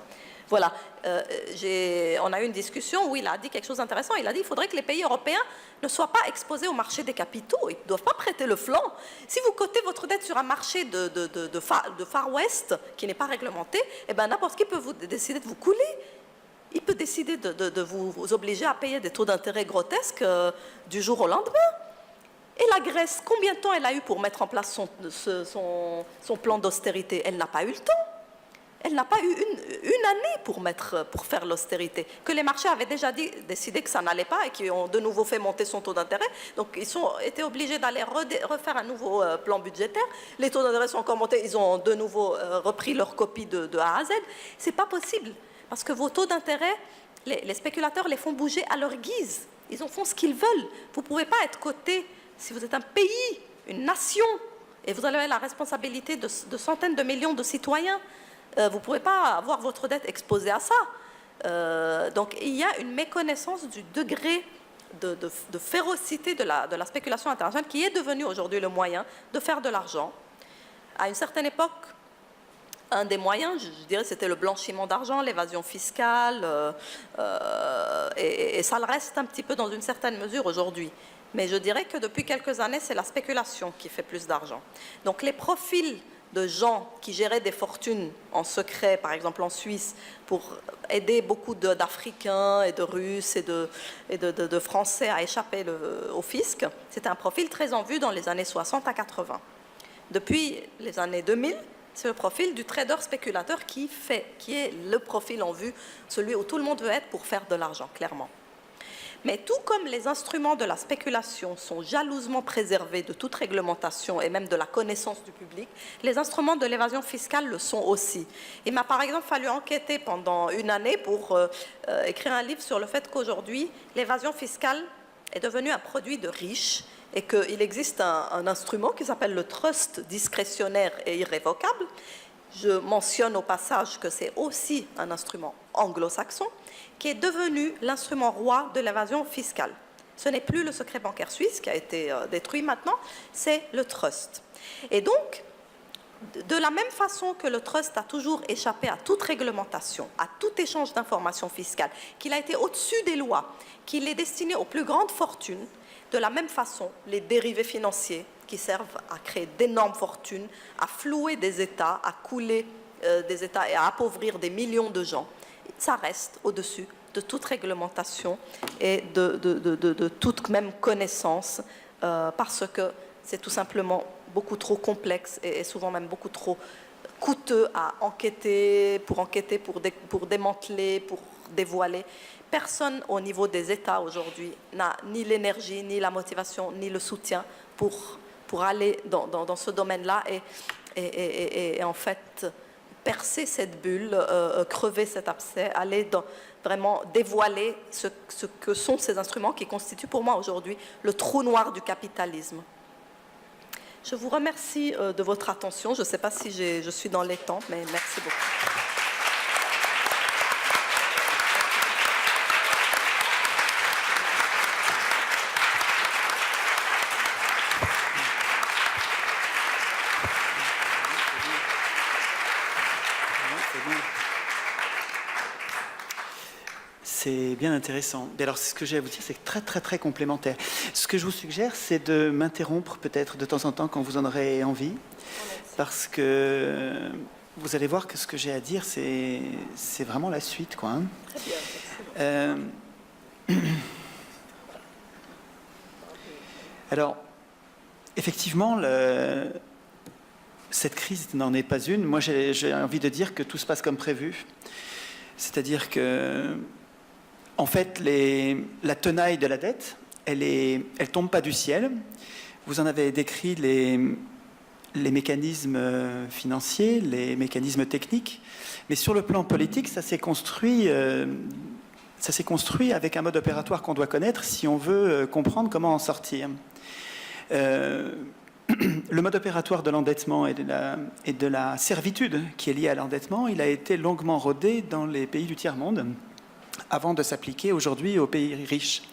Voilà, on a eu une discussion où il a dit quelque chose d'intéressant. Il a dit qu'il faudrait que les pays européens ne soient pas exposés au marché des capitaux. Ils ne doivent pas prêter le flanc. Si vous cotez votre dette sur un marché de Far West qui n'est pas réglementé, eh ben, n'importe qui peut décider de vous couler. Il peut décider de vous obliger à payer des taux d'intérêt grotesques du jour au lendemain. Et la Grèce, combien de temps elle a eu pour mettre en place son plan d'austérité? Elle n'a pas eu le temps. Elle n'a pas eu une année pour faire l'austérité. Que les marchés avaient déjà décidé que ça n'allait pas et qui ont de nouveau fait monter son taux d'intérêt. Donc ils ont été obligés d'aller refaire un nouveau plan budgétaire. Les taux d'intérêt sont encore montés. Ils ont de nouveau repris leur copie de A à Z. C'est pas possible. Parce que vos taux d'intérêt, les spéculateurs les font bouger à leur guise. Ils en font ce qu'ils veulent. Vous ne pouvez pas être coté. Si vous êtes un pays, une nation, et vous avez la responsabilité de centaines de millions de citoyens, vous ne pouvez pas avoir votre dette exposée à ça. Donc il y a une méconnaissance du degré de férocité de la spéculation internationale qui est devenu aujourd'hui le moyen de faire de l'argent. À une certaine époque, un des moyens, je dirais, c'était le blanchiment d'argent, l'évasion fiscale, et ça le reste un petit peu dans une certaine mesure aujourd'hui. Mais je dirais que depuis quelques années, c'est la spéculation qui fait plus d'argent. Donc les profils de gens qui géraient des fortunes en secret, par exemple en Suisse, pour aider beaucoup d'Africains et de Russes et de Français à échapper au fisc, c'était un profil très en vue dans les années 60 à 80. Depuis les années 2000, c'est le profil du trader spéculateur qui est le profil en vue, celui où tout le monde veut être pour faire de l'argent, clairement. Mais tout comme les instruments de la spéculation sont jalousement préservés de toute réglementation et même de la connaissance du public, les instruments de l'évasion fiscale le sont aussi. Il m'a par exemple fallu enquêter pendant une année pour écrire un livre sur le fait qu'aujourd'hui, l'évasion fiscale est devenue un produit de riches et qu'il existe un instrument qui s'appelle le trust discrétionnaire et irrévocable. Je mentionne au passage que c'est aussi un instrument anglo-saxon qui est devenu l'instrument roi de l'évasion fiscale. Ce n'est plus le secret bancaire suisse qui a été détruit maintenant, c'est le trust. Et donc, de la même façon que le trust a toujours échappé à toute réglementation, à tout échange d'informations fiscales, qu'il a été au-dessus des lois, qu'il est destiné aux plus grandes fortunes, de la même façon, les dérivés financiers qui servent à créer d'énormes fortunes, à flouer des États, à couler des États et à appauvrir des millions de gens, ça reste au-dessus de toute réglementation et de toute même connaissance, parce que c'est tout simplement beaucoup trop complexe et souvent même beaucoup trop coûteux à enquêter, pour démanteler, pour dévoiler. Personne au niveau des États aujourd'hui n'a ni l'énergie, ni la motivation, ni le soutien pour aller dans ce domaine-là et en fait percer cette bulle, crever cet abcès, aller vraiment dévoiler ce que sont ces instruments qui constituent pour moi aujourd'hui le trou noir du capitalisme. Je vous remercie de votre attention. Je ne sais pas si je suis dans les temps, mais merci beaucoup. C'est bien intéressant. Et alors, ce que j'ai à vous dire, c'est très, très, très complémentaire. Ce que je vous suggère, c'est de m'interrompre peut-être de temps en temps quand vous en aurez envie, parce que vous allez voir que ce que j'ai à dire, c'est vraiment la suite, quoi. Hein. Très bien. Alors, effectivement, cette crise n'en est pas une. Moi, j'ai envie de dire que tout se passe comme prévu. C'est-à-dire que en fait, la tenaille de la dette, elle tombe pas du ciel. Vous en avez décrit les mécanismes financiers, les mécanismes techniques, mais sur le plan politique, ça s'est construit avec un mode opératoire qu'on doit connaître si on veut comprendre comment en sortir. Le mode opératoire de l'endettement et de la servitude qui est liée à l'endettement, il a été longuement rodé dans les pays du tiers-monde, avant de s'appliquer aujourd'hui aux pays riches.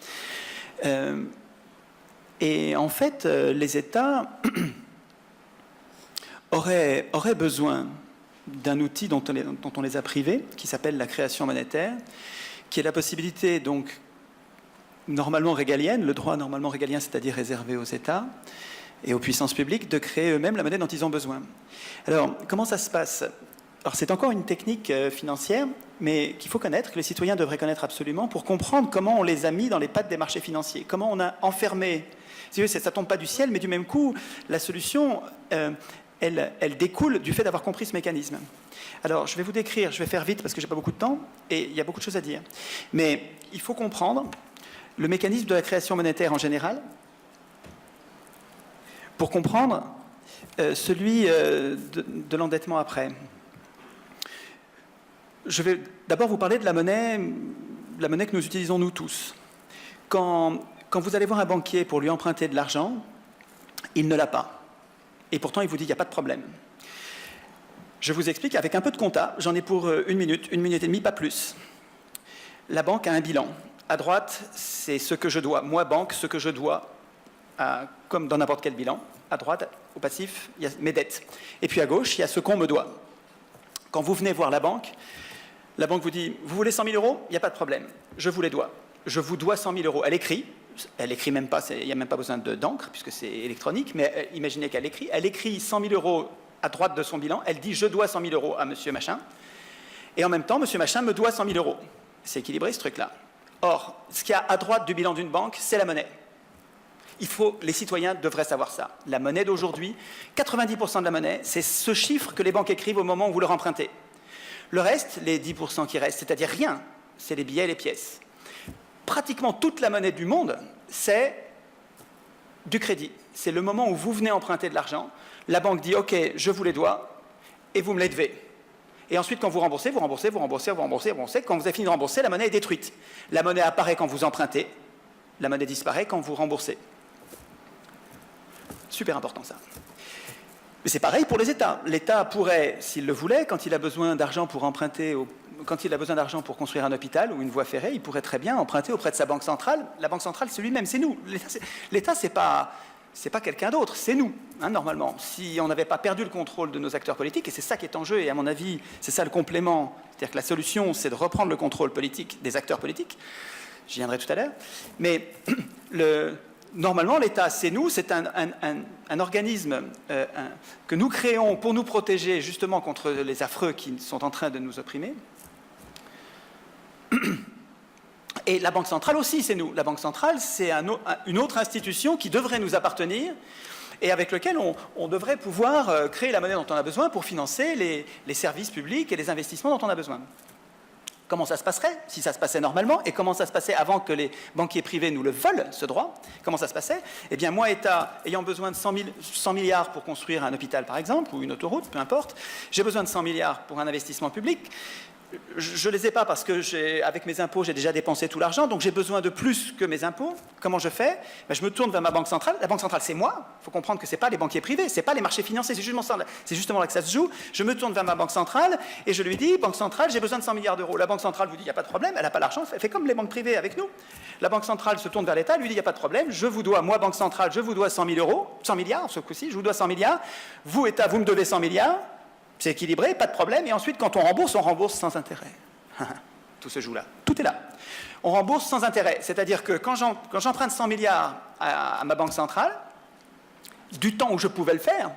Et en fait, les États aurait besoin d'un outil dont on les a privés, qui s'appelle la création monétaire, qui est la possibilité, donc, normalement régalienne, le droit normalement régalien, c'est-à-dire réservé aux États et aux puissances publiques, de créer eux-mêmes la monnaie dont ils ont besoin. Alors, comment ça se passe? Alors, c'est encore une technique financière, mais qu'il faut connaître, que les citoyens devraient connaître absolument, pour comprendre comment on les a mis dans les pattes des marchés financiers, comment on a enfermé. Ça ne tombe pas du ciel, mais du même coup, la solution, elle découle du fait d'avoir compris ce mécanisme. Alors, je vais vous décrire, je vais faire vite parce que je n'ai pas beaucoup de temps, et il y a beaucoup de choses à dire. Mais il faut comprendre le mécanisme de la création monétaire en général, pour comprendre celui de l'endettement après. Je vais d'abord vous parler de la monnaie que nous utilisons nous tous. Quand vous allez voir un banquier pour lui emprunter de l'argent, il ne l'a pas. Et pourtant, il vous dit qu'il n'y a pas de problème. Je vous explique avec un peu de compta, j'en ai pour 1 minute et demie, pas plus. La banque a un bilan. À droite, c'est ce que je dois. Moi, banque, ce que je dois, comme dans n'importe quel bilan. À droite, au passif, il y a mes dettes. Et puis à gauche, il y a ce qu'on me doit. Quand vous venez voir la banque vous dit « Vous voulez 100 000 euros ? Il n'y a pas de problème. Je vous les dois. Je vous dois 100 000 euros. » Elle écrit même pas, il n'y a même pas besoin d'encre, puisque c'est électronique, mais imaginez qu'elle écrit. Elle écrit 100 000 euros à droite de son bilan. Elle dit « Je dois 100 000 euros à monsieur machin. » Et en même temps, monsieur machin me doit 100 000 euros. C'est équilibré, ce truc-là. Or, ce qu'il y a à droite du bilan d'une banque, c'est la monnaie. Les citoyens devraient savoir ça. La monnaie d'aujourd'hui, 90% de la monnaie, c'est ce chiffre que les banques écrivent au moment où vous leur empruntez. Le reste, les 10% qui restent, c'est-à-dire rien, c'est les billets et les pièces. Pratiquement toute la monnaie du monde, c'est du crédit. C'est le moment où vous venez emprunter de l'argent, la banque dit « Ok, je vous les dois, et vous me les devez ». Et ensuite, quand vous remboursez, vous remboursez. Quand vous avez fini de rembourser, la monnaie est détruite. La monnaie apparaît quand vous empruntez, la monnaie disparaît quand vous remboursez. Super important, ça. Mais c'est pareil pour les États. L'État pourrait, s'il le voulait, quand il a besoin d'argent pour emprunter, quand il a besoin d'argent pour construire un hôpital ou une voie ferrée, il pourrait très bien emprunter auprès de sa banque centrale. La banque centrale, c'est lui-même, c'est nous. L'État, c'est pas quelqu'un d'autre, c'est nous, normalement. Si on n'avait pas perdu le contrôle de nos acteurs politiques, et c'est ça qui est en jeu, et à mon avis, c'est ça le complément, c'est-à-dire que la solution, c'est de reprendre le contrôle politique des acteurs politiques. J'y viendrai tout à l'heure. Mais normalement, l'État, c'est nous, c'est un organisme que nous créons pour nous protéger justement contre les affreux qui sont en train de nous opprimer. Et la Banque centrale aussi, c'est nous. La Banque centrale, c'est une autre institution qui devrait nous appartenir et avec laquelle on devrait pouvoir créer la monnaie dont on a besoin pour financer les services publics et les investissements dont on a besoin. Comment ça se passerait si ça se passait normalement? Et comment ça se passait avant que les banquiers privés nous le veulent, ce droit? Comment ça se passait? Eh bien, moi, État, ayant besoin de 100 milliards pour construire un hôpital, par exemple, ou une autoroute, peu importe, j'ai besoin de 100 milliards pour un investissement public. Je ne les ai pas parce que, avec mes impôts, j'ai déjà dépensé tout l'argent, donc j'ai besoin de plus que mes impôts. Comment je fais? Je me tourne vers ma banque centrale. La banque centrale, c'est moi. Il faut comprendre que ce n'est pas les banquiers privés, ce n'est pas les marchés financiers, c'est justement là que ça se joue. Je me tourne vers ma banque centrale et je lui dis, banque centrale, j'ai besoin de 100 milliards d'euros. La banque centrale vous dit, il n'y a pas de problème, elle n'a pas l'argent, elle fait comme les banques privées avec nous. La banque centrale se tourne vers l'État, lui dit, il n'y a pas de problème, je vous dois, moi, banque centrale, je vous dois 100 000 euros, 100 milliards, ce coup-ci, je vous dois 100 milliards. Vous, État, vous me devez 100 milliards. C'est équilibré, pas de problème. Et ensuite, quand on rembourse sans intérêt. Tout se joue là. Tout est là. On rembourse sans intérêt. C'est-à-dire que quand j'emprunte 100 milliards à ma banque centrale, du temps où je pouvais le faire,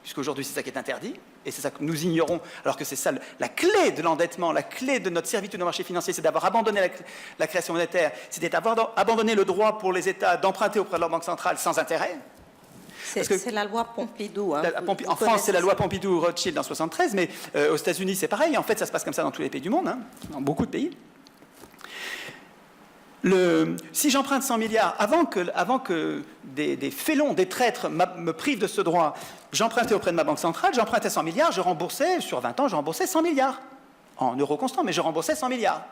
puisqu'aujourd'hui c'est ça qui est interdit, et c'est ça que nous ignorons, alors que c'est ça la clé de l'endettement, la clé de notre servitude au marché financier, c'est d'avoir abandonné la création monétaire, c'est d'avoir abandonné le droit pour les États d'emprunter auprès de leur banque centrale sans intérêt. C'est la loi Pompidou. Hein. En France, c'est la loi Pompidou-Rothschild en 1973, mais aux États-Unis, c'est pareil. En fait, ça se passe comme ça dans tous les pays du monde, dans beaucoup de pays. Si j'emprunte 100 milliards, avant que des félons, des traîtres me privent de ce droit, j'empruntais auprès de ma banque centrale, j'empruntais 100 milliards, je remboursais, sur 20 ans, je remboursais 100 milliards. En euros constants, mais je remboursais 100 milliards.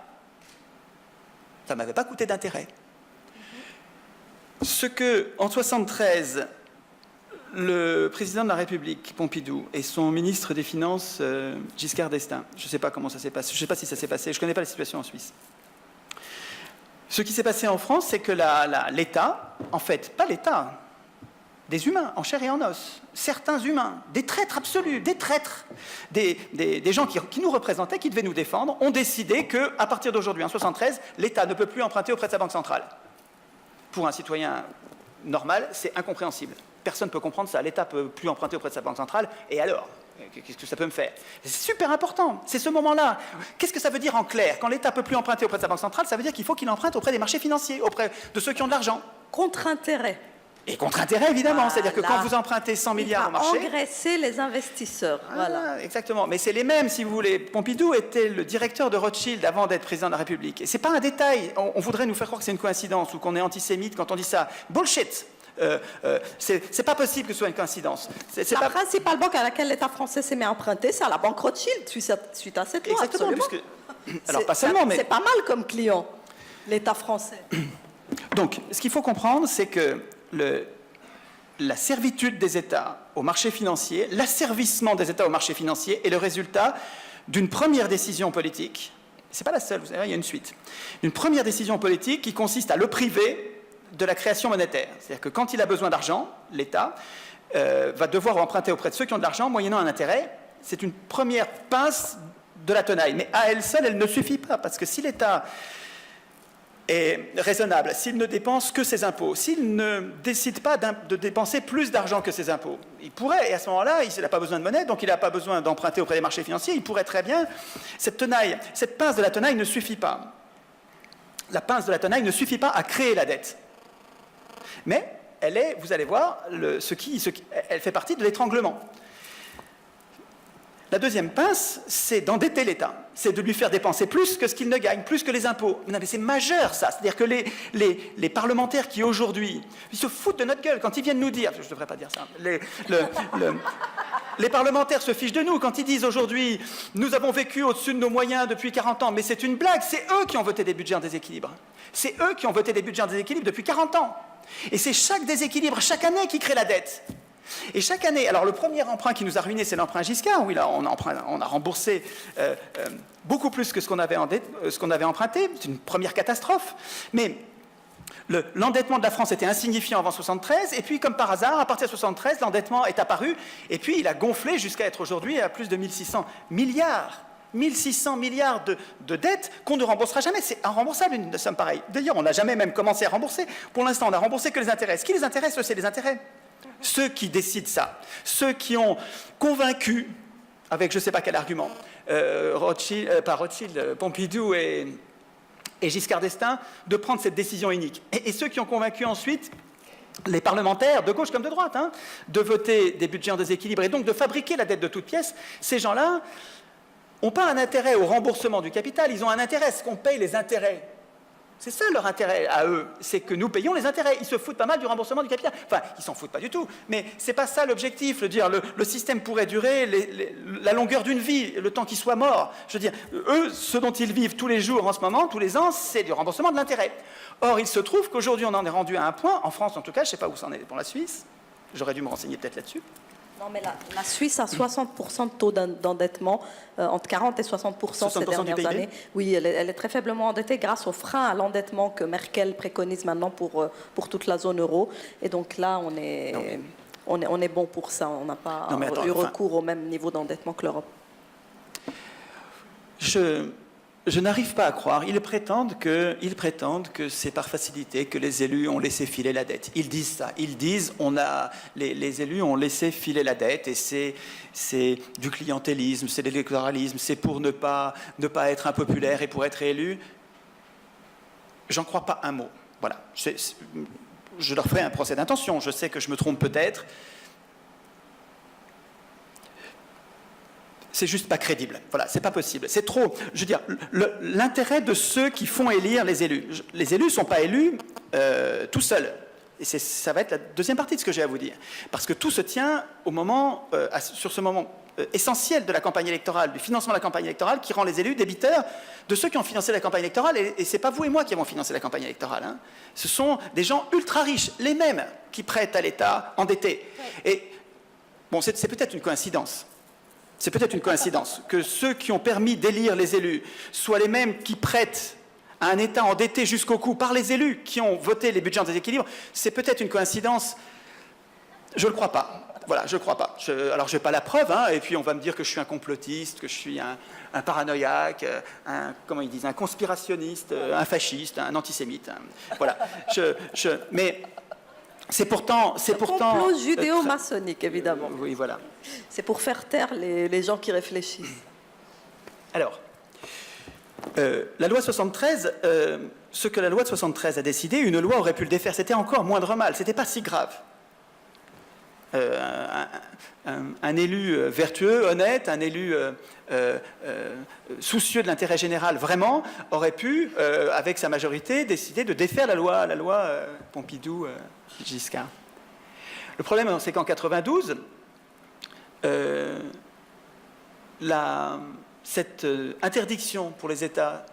Ça ne m'avait pas coûté d'intérêt. Ce que, en 1973, le président de la République, Pompidou, et son ministre des Finances, Giscard d'Estaing, je ne sais pas comment ça s'est passé, je ne sais pas si ça s'est passé, je ne connais pas la situation en Suisse. Ce qui s'est passé en France, c'est que l'État, en fait, pas l'État, des humains en chair et en os, certains humains, des traîtres absolus, des traîtres, des gens qui nous représentaient, qui devaient nous défendre, ont décidé qu'à partir d'aujourd'hui, en 1973, l'État ne peut plus emprunter auprès de sa banque centrale. Pour un citoyen normal, c'est incompréhensible. Personne ne peut comprendre ça. L'État ne peut plus emprunter auprès de sa banque centrale, et alors ? Qu'est-ce que ça peut me faire? C'est super important, c'est ce moment-là. Qu'est-ce que ça veut dire en clair? Quand l'État ne peut plus emprunter auprès de sa banque centrale, ça veut dire qu'il faut qu'il emprunte auprès des marchés financiers, auprès de ceux qui ont de l'argent. Contre-intérêt. Et contre-intérêt, évidemment. Voilà. C'est-à-dire que quand vous empruntez 100 milliards au marché... engraisser les investisseurs. Voilà. Exactement. Mais c'est les mêmes, si vous voulez. Pompidou était le directeur de Rothschild avant d'être président de la République. Et ce n'est pas un détail. On voudrait nous faire croire que c'est une coïncidence ou qu'on est antisémite quand on dit ça. Bullshit. C'est pas possible que ce soit une coïncidence. La principale banque à laquelle l'État français s'est mis à emprunter, c'est à la banque Rothschild, suite à cette loi. Exactement. Absolument. Alors, pas seulement, mais... C'est pas mal comme client, l'État français. Donc, ce qu'il faut comprendre, c'est que la servitude des États au marché financier, l'asservissement des États au marché financier est le résultat d'une première décision politique. Ce n'est pas la seule, vous savez, il y a une suite. Une première décision politique qui consiste à le priver de la création monétaire. C'est-à-dire que quand il a besoin d'argent, l'État va devoir emprunter auprès de ceux qui ont de l'argent, moyennant un intérêt. C'est une première pince de la tenaille. Mais à elle seule, elle ne suffit pas, parce que si l'État est raisonnable, s'il ne dépense que ses impôts, s'il ne décide pas de dépenser plus d'argent que ses impôts, il pourrait, et à ce moment-là, il n'a pas besoin de monnaie, donc il n'a pas besoin d'emprunter auprès des marchés financiers, il pourrait très bien... Cette pince de la tenaille ne suffit pas. La pince de la tenaille ne suffit pas à créer la dette. Mais elle est, vous allez voir, elle fait partie de l'étranglement. La deuxième pince, c'est d'endetter l'État. C'est de lui faire dépenser plus que ce qu'il ne gagne, plus que les impôts. Non, mais c'est majeur, ça. C'est-à-dire que les parlementaires qui, aujourd'hui, ils se foutent de notre gueule quand ils viennent nous dire... Je ne devrais pas dire ça. Les parlementaires se fichent de nous quand ils disent aujourd'hui « Nous avons vécu au-dessus de nos moyens depuis 40 ans ». Mais c'est une blague. C'est eux qui ont voté des budgets en déséquilibre. C'est eux qui ont voté des budgets en déséquilibre depuis 40 ans. Et c'est chaque déséquilibre, chaque année, qui crée la dette. Et chaque année, alors le premier emprunt qui nous a ruiné, c'est l'emprunt Giscard, où on a remboursé beaucoup plus que ce qu'on avait emprunté. C'est une première catastrophe. Mais l'endettement de la France était insignifiant avant 1973, et puis comme par hasard, à partir de 1973, l'endettement est apparu, et puis il a gonflé jusqu'à être aujourd'hui à plus de 1600 milliards. 1600 milliards de dettes qu'on ne remboursera jamais. C'est irremboursable une somme pareille. D'ailleurs, on n'a jamais même commencé à rembourser. Pour l'instant, on n'a remboursé que les intérêts. Ce qui les intéresse, c'est les intérêts. Ceux qui décident ça, ceux qui ont convaincu, avec je ne sais pas quel argument, Pompidou et Giscard d'Estaing, de prendre cette décision inique. Et ceux qui ont convaincu ensuite les parlementaires, de gauche comme de droite, de voter des budgets en déséquilibre et donc de fabriquer la dette de toutes pièces, ces gens-là n'ont pas un intérêt au remboursement du capital, ils ont un intérêt à ce qu'on paye les intérêts. C'est ça leur intérêt à eux, c'est que nous payons les intérêts. Ils se foutent pas mal du remboursement du capital. Enfin, ils s'en foutent pas du tout, mais c'est pas ça l'objectif. Le système pourrait durer la longueur d'une vie, le temps qu'il soit mort. Je veux dire, eux, ce dont ils vivent tous les jours en ce moment, tous les ans, c'est du remboursement de l'intérêt. Or, il se trouve qu'aujourd'hui, on en est rendu à un point, en France en tout cas, je ne sais pas où ça en est pour la Suisse, j'aurais dû me renseigner peut-être là-dessus. Non, mais la Suisse a 60% de taux d'endettement, entre 40 et 60% ces dernières années. Oui, elle est très faiblement endettée grâce au frein à l'endettement que Merkel préconise maintenant pour toute la zone euro. Et donc là, on est bon pour ça. On n'a pas eu recours au même niveau d'endettement que l'Europe. Je n'arrive pas à croire. Ils prétendent que c'est par facilité que les élus ont laissé filer la dette. Ils disent ça. Ils disent les élus ont laissé filer la dette et c'est du clientélisme, c'est de l'électoralisme, c'est pour ne pas être impopulaire et pour être élu. J'en crois pas un mot. Voilà. Je leur ferai un procès d'intention. Je sais que je me trompe peut-être. C'est juste pas crédible. Voilà, c'est pas possible. C'est trop. Je veux dire, l'intérêt de ceux qui font élire les élus. Les élus ne sont pas élus tout seuls. Et ça va être la deuxième partie de ce que j'ai à vous dire. Parce que tout se tient sur ce moment essentiel de la campagne électorale, du financement de la campagne électorale, qui rend les élus débiteurs de ceux qui ont financé la campagne électorale. Et ce n'est pas vous et moi qui avons financé la campagne électorale. Ce sont des gens ultra riches, les mêmes qui prêtent à l'État endetté. Et bon, c'est peut-être une coïncidence. C'est peut-être une coïncidence que ceux qui ont permis d'élire les élus soient les mêmes qui prêtent à un État endetté jusqu'au cou par les élus qui ont voté les budgets en déséquilibre. C'est peut-être une coïncidence. Je ne le crois pas. Voilà, je ne crois pas. Alors, je n'ai pas la preuve, hein, et puis on va me dire que je suis un complotiste, que je suis un paranoïaque, comment ils disent, un conspirationniste, un fasciste, un antisémite. Hein. Voilà. Mais c'est pourtant... complot judéo-maçonnique, évidemment. Oui, voilà. C'est pour faire taire les gens qui réfléchissent. Alors, la loi 73, ce que la loi de 73 a décidé, une loi aurait pu le défaire. C'était encore moindre mal, c'était pas si grave. Un élu vertueux, honnête, un élu soucieux de l'intérêt général, vraiment, aurait pu, avec sa majorité, décider de défaire la loi Pompidou-Giscard. Le problème, c'est qu'en 92, cette interdiction pour les États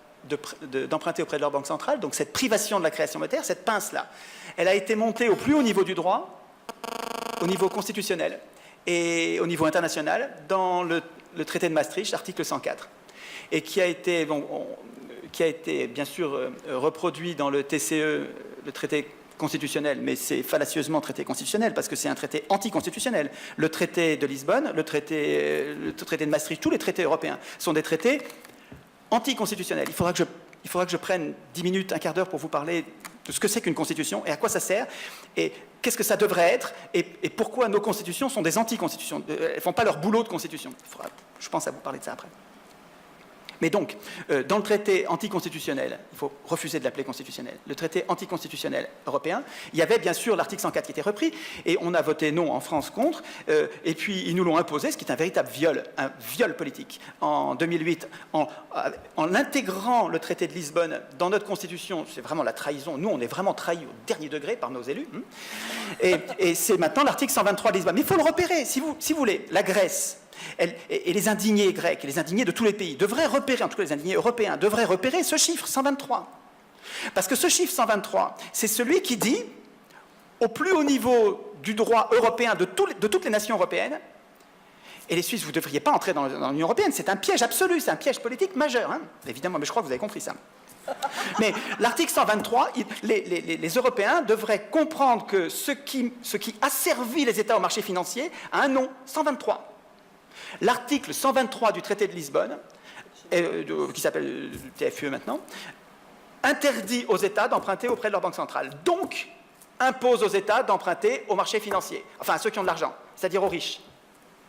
d'emprunter auprès de leur banque centrale, donc cette privation de la création monétaire, cette pince-là, elle a été montée au plus haut niveau du droit, au niveau constitutionnel et au niveau international, dans le traité de Maastricht, article 104, et qui a été bien sûr reproduit dans le TCE, le traité constitutionnel, mais c'est fallacieusement traité constitutionnel, parce que c'est un traité anticonstitutionnel. Le traité de Lisbonne, le traité de Maastricht, tous les traités européens sont des traités anticonstitutionnels. Il faudra que je prenne 10 minutes, un quart d'heure pour vous parler de ce que c'est qu'une constitution et à quoi ça sert, et qu'est-ce que ça devrait être, et pourquoi nos constitutions sont des anticonstitutions. Elles ne font pas leur boulot de constitution. Je pense à vous parler de ça après. Mais donc, dans le traité anticonstitutionnel, il faut refuser de l'appeler constitutionnel, le traité anticonstitutionnel européen, il y avait bien sûr l'article 104 qui était repris, et on a voté non en France contre, et puis ils nous l'ont imposé, ce qui est un véritable viol, un viol politique. En 2008, en intégrant le traité de Lisbonne dans notre constitution, c'est vraiment la trahison. Nous, on est vraiment trahis au dernier degré par nos élus. Et c'est maintenant l'article 123 de Lisbonne. Mais il faut le repérer, si vous voulez. La Grèce, et les indignés grecs et les indignés de tous les pays devraient repérer, en tout cas les indignés européens, devraient repérer ce chiffre 123. Parce que ce chiffre 123, c'est celui qui dit, au plus haut niveau du droit européen de toutes les nations européennes, et les Suisses, vous ne devriez pas entrer dans l'Union européenne, c'est un piège absolu, c'est un piège politique majeur, hein. Évidemment, mais je crois que vous avez compris ça. Mais l'article 123, les Européens devraient comprendre que ce qui asservit les États au marché financier a un nom, 123. L'article 123 du traité de Lisbonne, qui s'appelle TFUE maintenant, interdit aux États d'emprunter auprès de leur banque centrale. Donc, impose aux États d'emprunter au marché financier, enfin à ceux qui ont de l'argent, c'est-à-dire aux riches.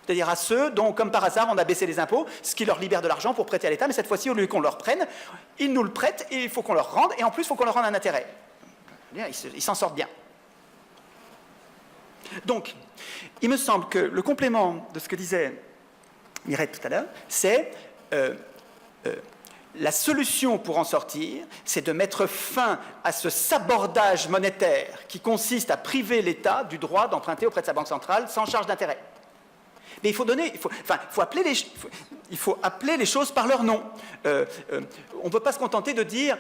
C'est-à-dire à ceux dont, comme par hasard, on a baissé les impôts, ce qui leur libère de l'argent pour prêter à l'État, mais cette fois-ci, au lieu qu'on leur prenne, ils nous le prêtent et il faut qu'on leur rende, et en plus, il faut qu'on leur rende un intérêt. Ils s'en sortent bien. Donc, il me semble que le complément de ce que disait Mireille tout à l'heure, c'est la solution pour en sortir, c'est de mettre fin à ce sabordage monétaire qui consiste à priver l'État du droit d'emprunter auprès de sa banque centrale sans charge d'intérêt. Mais il faut appeler les choses par leur nom. On ne peut pas se contenter de dire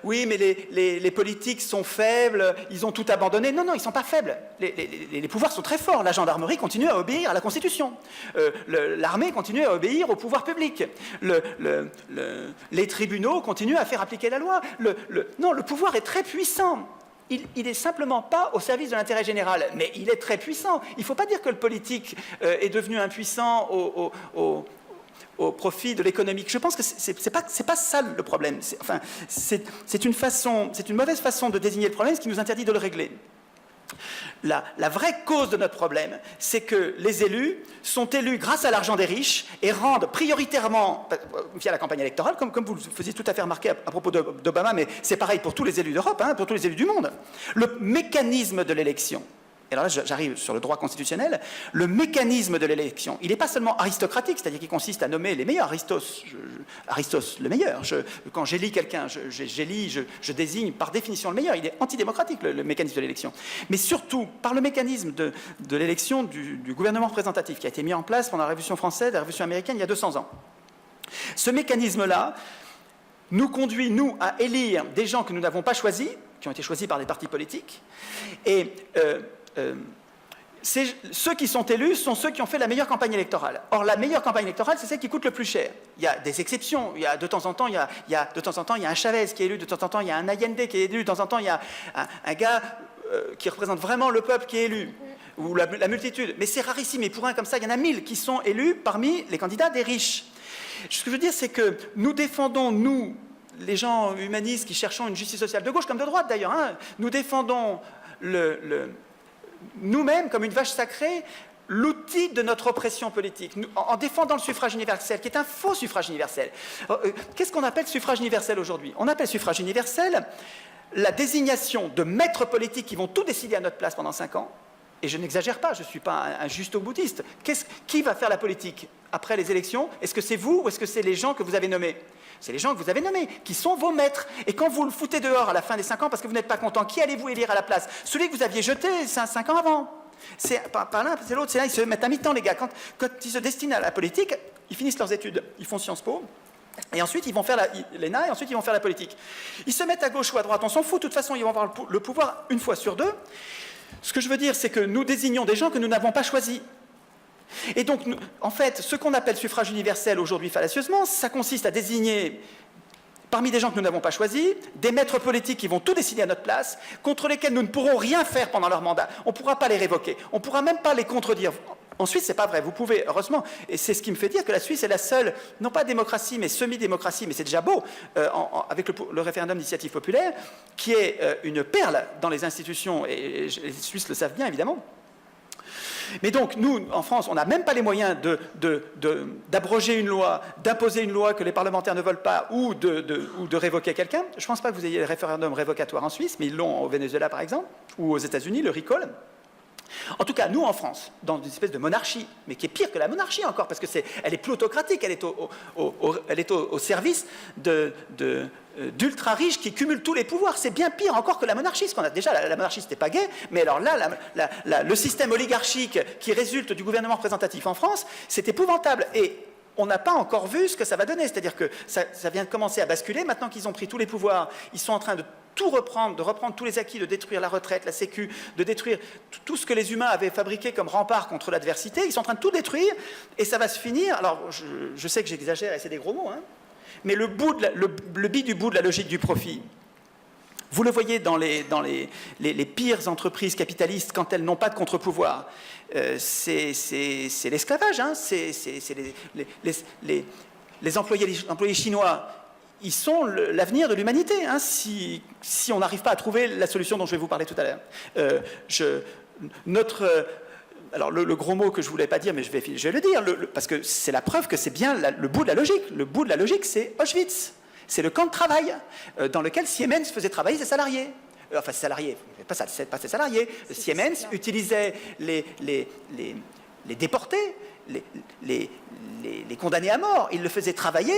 oui, mais les politiques sont faibles, ils ont tout abandonné. Non, non, ils ne sont pas faibles. Les pouvoirs sont très forts. La gendarmerie continue à obéir à la Constitution. L'armée continue à obéir au pouvoir public. Les tribunaux continuent à faire appliquer la loi. Non, le pouvoir est très puissant. Il n'est simplement pas au service de l'intérêt général, mais il est très puissant. Il ne faut pas dire que le politique est devenu impuissant au profit de l'économique. Je pense que c'est pas ça le problème. C'est une mauvaise façon de désigner le problème, ce qui nous interdit de le régler. La vraie cause de notre problème, c'est que les élus sont élus grâce à l'argent des riches et rendent prioritairement, via la campagne électorale, comme vous le faisiez tout à fait remarquer à propos d'Obama, mais c'est pareil pour tous les élus d'Europe, hein, pour tous les élus du monde, le mécanisme de l'élection. Et alors là, j'arrive sur le droit constitutionnel. Le mécanisme de l'élection, il n'est pas seulement aristocratique, c'est-à-dire qu'il consiste à nommer les meilleurs. Aristos, le meilleur. Quand j'élis quelqu'un, je désigne par définition le meilleur. Il est antidémocratique, le mécanisme de l'élection. Mais surtout, par le mécanisme de l'élection du gouvernement représentatif qui a été mis en place pendant la Révolution française et la Révolution américaine il y a 200 ans. Ce mécanisme-là nous conduit, nous, à élire des gens que nous n'avons pas choisis, qui ont été choisis par des partis politiques, et ceux qui sont élus sont ceux qui ont fait la meilleure campagne électorale. Or, la meilleure campagne électorale, c'est celle qui coûte le plus cher. Il y a des exceptions. De temps en temps, il y a un Chavez qui est élu. De temps en temps, il y a un Allende qui est élu. De temps en temps, il y a un gars qui représente vraiment le peuple qui est élu. ou la multitude. Mais c'est rarissime, et pour un comme ça, il y en a 1000 qui sont élus parmi les candidats des riches. Ce que je veux dire, c'est que nous défendons, nous, les gens humanistes qui cherchons une justice sociale, de gauche comme de droite d'ailleurs, hein, nous défendons nous-mêmes, comme une vache sacrée, l'outil de notre oppression politique, en défendant le suffrage universel, qui est un faux suffrage universel. Qu'est-ce qu'on appelle suffrage universel aujourd'hui? On appelle suffrage universel la désignation de maîtres politiques qui vont tout décider à notre place pendant 5 ans. Et je n'exagère pas, je ne suis pas un justo-boutiste. Qui va faire la politique après les élections? Est-ce que c'est vous ou est-ce que c'est les gens que vous avez nommés? C'est les gens que vous avez nommés, qui sont vos maîtres. Et quand vous le foutez dehors à la fin des 5 ans parce que vous n'êtes pas content, qui allez-vous élire à la place? Celui que vous aviez jeté 5 ans avant. C'est pas l'un, c'est l'autre, c'est là, ils se mettent à mi-temps, les gars. Quand ils se destinent à la politique, ils finissent leurs études, ils font Sciences Po, et ensuite ils vont faire l'ENA, et ensuite ils vont faire la politique. Ils se mettent à gauche ou à droite, on s'en fout, de toute façon ils vont avoir le pouvoir une fois sur 2. Ce que je veux dire, c'est que nous désignons des gens que nous n'avons pas choisis. Et donc, en fait, ce qu'on appelle suffrage universel aujourd'hui fallacieusement, ça consiste à désigner, parmi des gens que nous n'avons pas choisis, des maîtres politiques qui vont tout décider à notre place, contre lesquels nous ne pourrons rien faire pendant leur mandat. On ne pourra pas les révoquer, on ne pourra même pas les contredire. En Suisse, ce n'est pas vrai. Vous pouvez, heureusement, et c'est ce qui me fait dire que la Suisse est la seule, non pas démocratie, mais semi-démocratie, mais c'est déjà beau, avec le référendum d'initiative populaire, qui est une perle dans les institutions, et les Suisses le savent bien, évidemment. Mais donc, nous, en France, on n'a même pas les moyens d'abroger une loi, d'imposer une loi que les parlementaires ne veulent pas, ou de révoquer quelqu'un. Je ne pense pas que vous ayez le référendum révocatoire en Suisse, mais ils l'ont au Venezuela, par exemple, ou aux États-Unis, le recall. En tout cas, nous, en France, dans une espèce de monarchie, mais qui est pire que la monarchie encore, parce qu'elle est plutocratique, elle est au service d'ultra-riches qui cumulent tous les pouvoirs. C'est bien pire encore que la monarchie. Ce qu'on a déjà, la monarchie, c'était pas gay, mais alors là, le système oligarchique qui résulte du gouvernement représentatif en France, c'est épouvantable. Et on n'a pas encore vu ce que ça va donner. C'est-à-dire que ça vient de commencer à basculer. Maintenant qu'ils ont pris tous les pouvoirs, ils sont en train de tout reprendre, de reprendre tous les acquis, de détruire la retraite, la sécu, de détruire tout ce que les humains avaient fabriqué comme rempart contre l'adversité. Ils sont en train de tout détruire et ça va se finir. Alors, je sais que j'exagère et c'est des gros mots, hein, mais le bit du bout de la logique du profit, vous le voyez dans les pires entreprises capitalistes quand elles n'ont pas de contre-pouvoir. C'est l'esclavage, hein, c'est les employés chinois. Ils sont l'avenir de l'humanité, hein, si on n'arrive pas à trouver la solution dont je vais vous parler tout à l'heure. Alors le gros mot que je ne voulais pas dire, mais je vais le dire, parce que c'est la preuve que c'est bien le bout de la logique. Le bout de la logique, c'est Auschwitz. C'est le camp de travail dans lequel Siemens faisait travailler ses salariés. Enfin, ses salariés, pas ses salariés. Siemens utilisait les déportés, les condamnés à mort. Il le faisait travailler.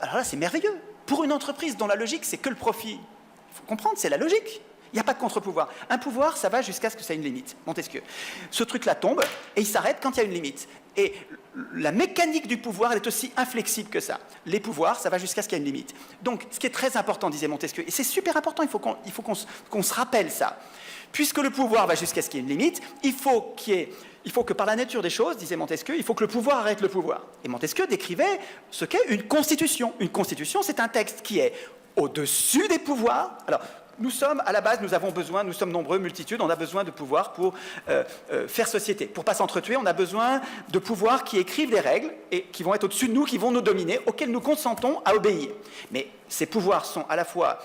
Alors là, c'est merveilleux. Pour une entreprise dont la logique, c'est que le profit, il faut comprendre, c'est la logique. Il n'y a pas de contre-pouvoir. Un pouvoir, ça va jusqu'à ce que ça ait une limite. Montesquieu. Ce truc-là tombe et il s'arrête quand il y a une limite. Et la mécanique du pouvoir, elle est aussi inflexible que ça. Les pouvoirs, ça va jusqu'à ce qu'il y ait une limite. Donc, ce qui est très important, disait Montesquieu, et c'est super important, il faut qu'on se rappelle ça. Puisque le pouvoir va jusqu'à ce qu'il y ait une limite, il faut que par la nature des choses, disait Montesquieu, il faut que le pouvoir arrête le pouvoir. Et Montesquieu décrivait ce qu'est une constitution. Une constitution, c'est un texte qui est au-dessus des pouvoirs. Alors, nous sommes, à la base, nous sommes nombreux, multitudes, on a besoin de pouvoir pour faire société. Pour ne pas s'entretuer, on a besoin de pouvoirs qui écrivent des règles et qui vont être au-dessus de nous, qui vont nous dominer, auxquels nous consentons à obéir. Mais ces pouvoirs sont à la fois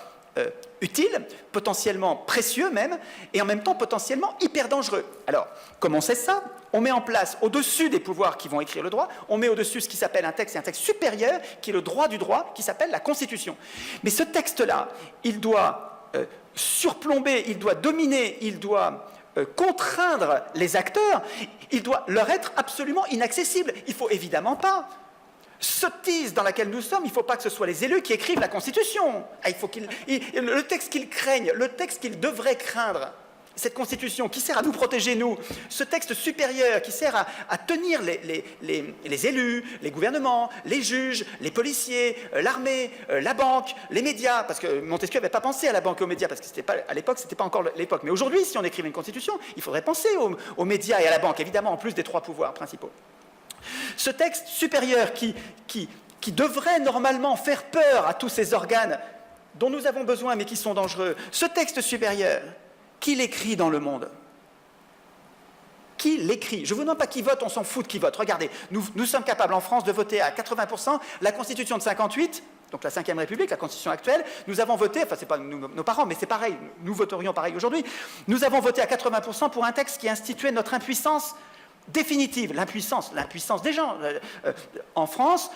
utiles, potentiellement précieux même, et en même temps potentiellement hyper dangereux. Alors, comme on sait ça, on met en place, au-dessus des pouvoirs qui vont écrire le droit, on met au-dessus ce qui s'appelle un texte supérieur, qui est le droit du droit, qui s'appelle la Constitution. Mais ce texte-là, il doit surplomber, il doit dominer, il doit contraindre les acteurs, il doit leur être absolument inaccessible. Il ne faut évidemment pas sottise dans laquelle nous sommes, il ne faut pas que ce soit les élus qui écrivent la Constitution. Le texte qu'ils craignent, le texte qu'ils devraient craindre, cette Constitution qui sert à nous protéger, nous, ce texte supérieur qui sert à tenir les élus, les gouvernements, les juges, les policiers, l'armée, la banque, les médias, parce que Montesquieu n'avait pas pensé à la banque et aux médias, parce que à l'époque, ce n'était pas encore l'époque. Mais aujourd'hui, si on écrivait une Constitution, il faudrait penser aux médias et à la banque, évidemment, en plus des 3 pouvoirs principaux. Ce texte supérieur qui devrait normalement faire peur à tous ces organes dont nous avons besoin mais qui sont dangereux, ce texte supérieur, qui l'écrit dans le monde? qui l'écrit. Je ne vous demande pas qui vote, on s'en fout de qui vote. Regardez, nous sommes capables en France de voter à 80% la Constitution de 58, donc la Ve République, la Constitution actuelle. Nous avons voté, enfin c'est pas nos parents, mais c'est pareil, nous voterions pareil aujourd'hui. Nous avons voté à 80% pour un texte qui instituait notre impuissance définitive, l'impuissance des gens. En France,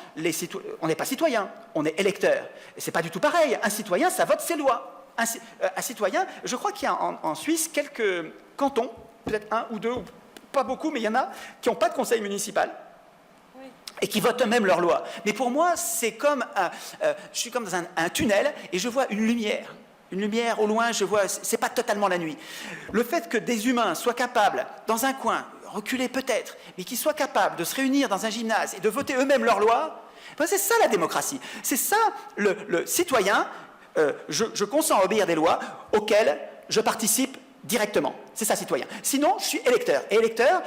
on n'est pas citoyen, on est électeur. Et c'est pas du tout pareil. Un citoyen, ça vote ses lois. Un citoyen, je crois qu'il y a en Suisse quelques cantons, peut-être un ou deux, ou pas beaucoup, mais il y en a qui n'ont pas de conseil municipal et qui votent eux-mêmes leurs lois. Mais pour moi, c'est comme je suis comme dans un tunnel et je vois une lumière. Une lumière au loin, je vois, c'est pas totalement la nuit. Le fait que des humains soient capables, dans un coin, reculés peut-être, mais qu'ils soient capables de se réunir dans un gymnase et de voter eux-mêmes leurs lois, ben c'est ça la démocratie. C'est ça le citoyen, je consens à obéir des lois auxquelles je participe directement. C'est ça, citoyen. Sinon, je suis électeur. Et électeur,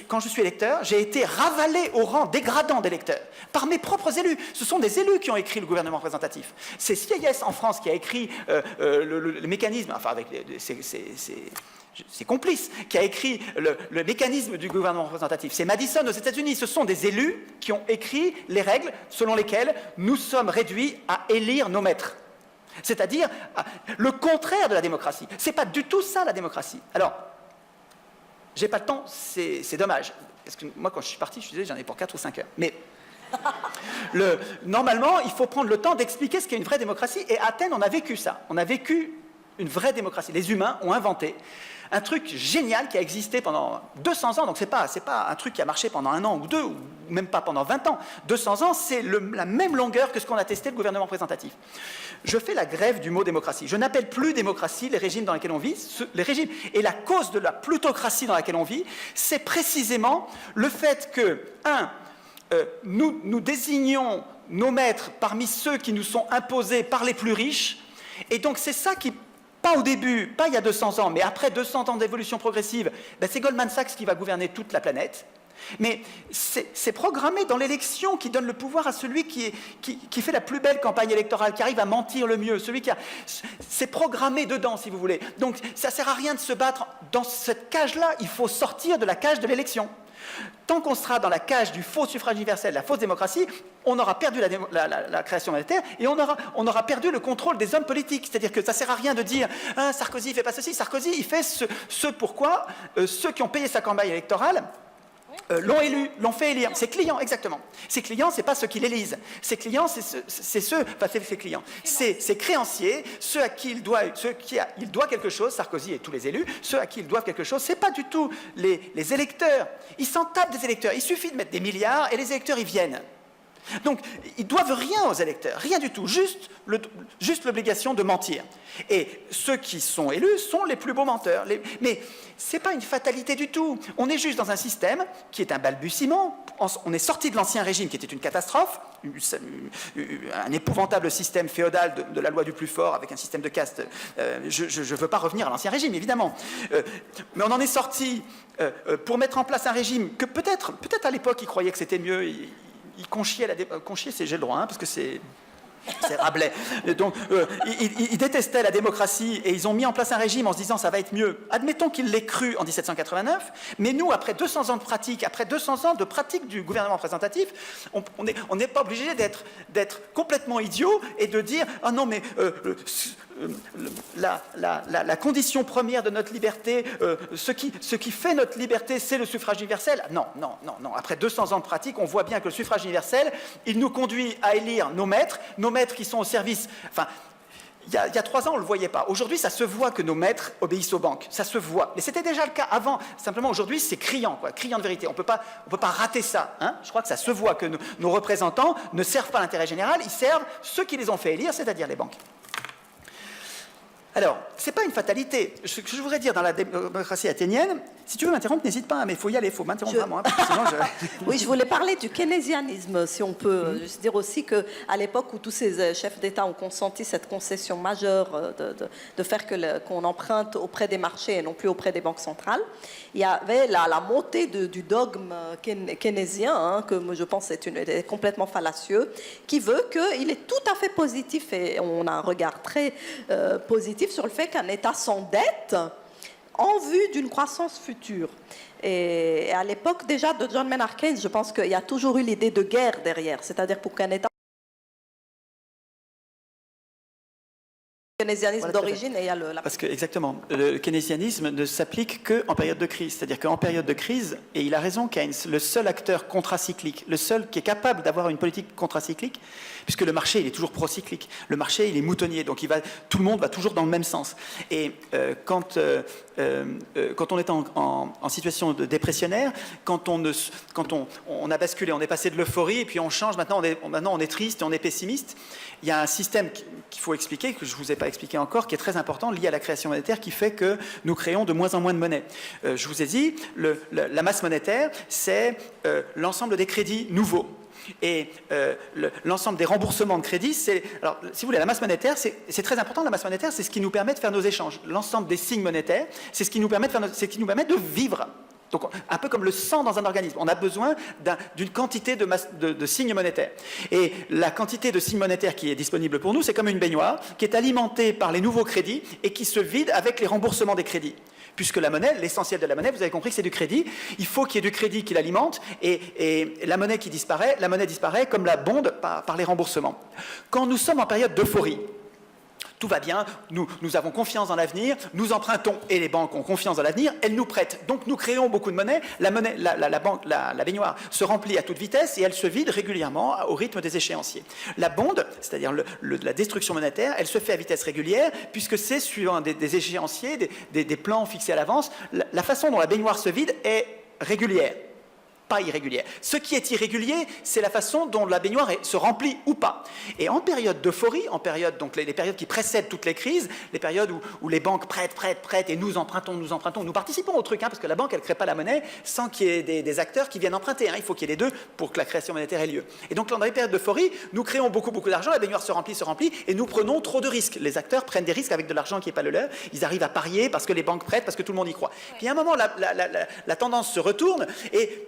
quand je suis électeur, j'ai été ravalé au rang dégradant d'électeur par mes propres élus. Ce sont des élus qui ont écrit le gouvernement représentatif. C'est CIS en France qui a écrit le mécanisme, enfin avec ses complices, qui a écrit le mécanisme du gouvernement représentatif. C'est Madison aux États-Unis. Ce sont des élus qui ont écrit les règles selon lesquelles nous sommes réduits à élire nos maîtres. C'est-à-dire le contraire de la démocratie. C'est pas du tout ça la démocratie. Alors, j'ai pas le temps, c'est dommage. Parce que moi, quand je suis parti, je disais j'en ai pour 4 ou 5 heures. Mais normalement, il faut prendre le temps d'expliquer ce qu'est une vraie démocratie. Et à Athènes, on a vécu ça. On a vécu une vraie démocratie. Les humains ont inventé un truc génial qui a existé pendant 200 ans. Donc c'est pas un truc qui a marché pendant 1 an ou 2, ou même pas pendant 20 ans. 200 ans, c'est la même longueur que ce qu'on a testé le gouvernement représentatif. Je fais la grève du mot démocratie. Je n'appelle plus démocratie les régimes dans lesquels on vit. Les régimes. Et la cause de la plutocratie dans laquelle on vit, c'est précisément le fait que, nous désignons nos maîtres parmi ceux qui nous sont imposés par les plus riches. Et donc c'est ça qui... Pas au début, pas il y a 200 ans, mais après 200 ans d'évolution progressive, c'est Goldman Sachs qui va gouverner toute la planète. Mais c'est programmé dans l'élection qui donne le pouvoir à celui qui fait la plus belle campagne électorale, qui arrive à mentir le mieux, c'est programmé dedans, si vous voulez. Donc ça ne sert à rien de se battre dans cette cage-là, il faut sortir de la cage de l'élection. Tant qu'on sera dans la cage du faux suffrage universel, la fausse démocratie, on aura perdu la création monétaire et on aura perdu le contrôle des hommes politiques. C'est-à-dire que ça ne sert à rien de dire « Sarkozy ne fait pas ceci ». Sarkozy, il fait ce pourquoi ceux qui ont payé sa campagne électorale l'ont élu, l'ont fait élire. Ses clients, exactement. Ses clients, ce n'est pas ceux qui l'élisent. Ses clients, c'est ses créanciers, ceux à qui il doit quelque chose, Sarkozy et tous les élus, ceux à qui ils doivent quelque chose, ce n'est pas du tout les électeurs. Ils s'en tapent des électeurs. Il suffit de mettre des milliards et les électeurs, ils viennent. Donc, ils ne doivent rien aux électeurs, rien du tout, juste l'obligation de mentir. Et ceux qui sont élus sont les plus beaux menteurs. Mais ce n'est pas une fatalité du tout. On est juste dans un système qui est un balbutiement. On est sorti de l'ancien régime qui était une catastrophe, un épouvantable système féodal de la loi du plus fort avec un système de caste. Je ne veux pas revenir à l'ancien régime, évidemment. Mais on en est sorti pour mettre en place un régime que peut-être à l'époque, ils croyaient que c'était mieux. Il conchiait c'est j'ai le droit, parce que c'est Rabelais. Donc, ils détestaient la démocratie et ils ont mis en place un régime en se disant ça va être mieux. Admettons qu'ils l'aient cru en 1789, mais nous, après 200 ans de pratique, après 200 ans de pratique du gouvernement représentatif, on n'est pas obligé d'être complètement idiot et de dire ah non mais la condition première de notre liberté, ce qui fait notre liberté, c'est le suffrage universel. Non. Après 200 ans de pratique, on voit bien que le suffrage universel, il nous conduit à élire nos maîtres qui sont au service... Enfin, il y a 3 ans, on ne le voyait pas. Aujourd'hui, ça se voit que nos maîtres obéissent aux banques. Ça se voit. Mais c'était déjà le cas avant. Simplement, aujourd'hui, c'est criant, criant de vérité. On peut pas rater ça. Hein. Je crois que ça se voit que nos représentants ne servent pas l'intérêt général, ils servent ceux qui les ont fait élire, c'est-à-dire les banques. Alors, ce n'est pas une fatalité. Ce que je voudrais dire dans la démocratie athénienne, si tu veux m'interrompre, n'hésite pas, mais il faut y aller, il faut m'interrompre vraiment. Sinon Oui, je voulais parler du keynésianisme, si on peut juste dire aussi qu'à l'époque où tous ces chefs d'État ont consenti cette concession majeure de faire qu'on emprunte auprès des marchés et non plus auprès des banques centrales, il y avait la montée du dogme keynésien, que je pense est complètement fallacieux, qui veut qu'il est tout à fait positif, et on a un regard très positif sur le fait qu'un État sans dette en vue d'une croissance future. Et à l'époque déjà de John Maynard Keynes, je pense qu'il y a toujours eu l'idée de guerre derrière, c'est-à-dire pour qu'un État keynésianisme d'origine et il y a Parce que, exactement, le keynésianisme ne s'applique qu'en période de crise. C'est-à-dire qu'en période de crise, et il a raison Keynes, le seul acteur contracyclique, le seul qui est capable d'avoir une politique contracyclique, puisque le marché il est toujours procyclique, le marché il est moutonnier, donc tout le monde va toujours dans le même sens. Et quand on est en situation de dépressionnaire, quand on a basculé, on est passé de l'euphorie et puis on change, maintenant on est triste et on est pessimiste, il y a un système qu'il faut expliquer, que je ne vous ai pas expliqué encore, qui est très important, lié à la création monétaire, qui fait que nous créons de moins en moins de monnaie. Je vous ai dit, la masse monétaire, c'est l'ensemble des crédits nouveaux. Et l'ensemble des remboursements de crédit, alors si vous voulez, la masse monétaire, c'est très important. La masse monétaire, c'est ce qui nous permet de faire nos échanges. L'ensemble des signes monétaires, c'est ce qui nous permet de vivre. Donc, un peu comme le sang dans un organisme. On a besoin d'une quantité de signes monétaires. Et la quantité de signes monétaires qui est disponible pour nous, c'est comme une baignoire qui est alimentée par les nouveaux crédits et qui se vide avec les remboursements des crédits. Puisque la monnaie, l'essentiel de la monnaie, vous avez compris que c'est du crédit, il faut qu'il y ait du crédit qui l'alimente, et la monnaie disparaît comme la bonde par les remboursements. Quand nous sommes en période d'euphorie, tout va bien, nous avons confiance dans l'avenir, nous empruntons et les banques ont confiance dans l'avenir, elles nous prêtent. Donc nous créons beaucoup de monnaie, la baignoire se remplit à toute vitesse et elle se vide régulièrement au rythme des échéanciers. La bonde, c'est-à-dire la destruction monétaire, elle se fait à vitesse régulière puisque c'est suivant des échéanciers, des plans fixés à l'avance. La façon dont la baignoire se vide est régulière. Pas irrégulière. Ce qui est irrégulier, c'est la façon dont la baignoire se remplit ou pas. Et en période d'euphorie, donc les périodes qui précèdent toutes les crises, les périodes où les banques prêtent, et nous empruntons, nous participons au truc, parce que la banque, elle ne crée pas la monnaie sans qu'il y ait des acteurs qui viennent emprunter. Il faut qu'il y ait les deux pour que la création monétaire ait lieu. Et donc, dans les périodes d'euphorie, nous créons beaucoup d'argent, la baignoire se remplit, et nous prenons trop de risques. Les acteurs prennent des risques avec de l'argent qui n'est pas le leur. Ils arrivent à parier parce que les banques prêtent, parce que tout le monde y croit. Puis à un moment, la tendance se retourne, et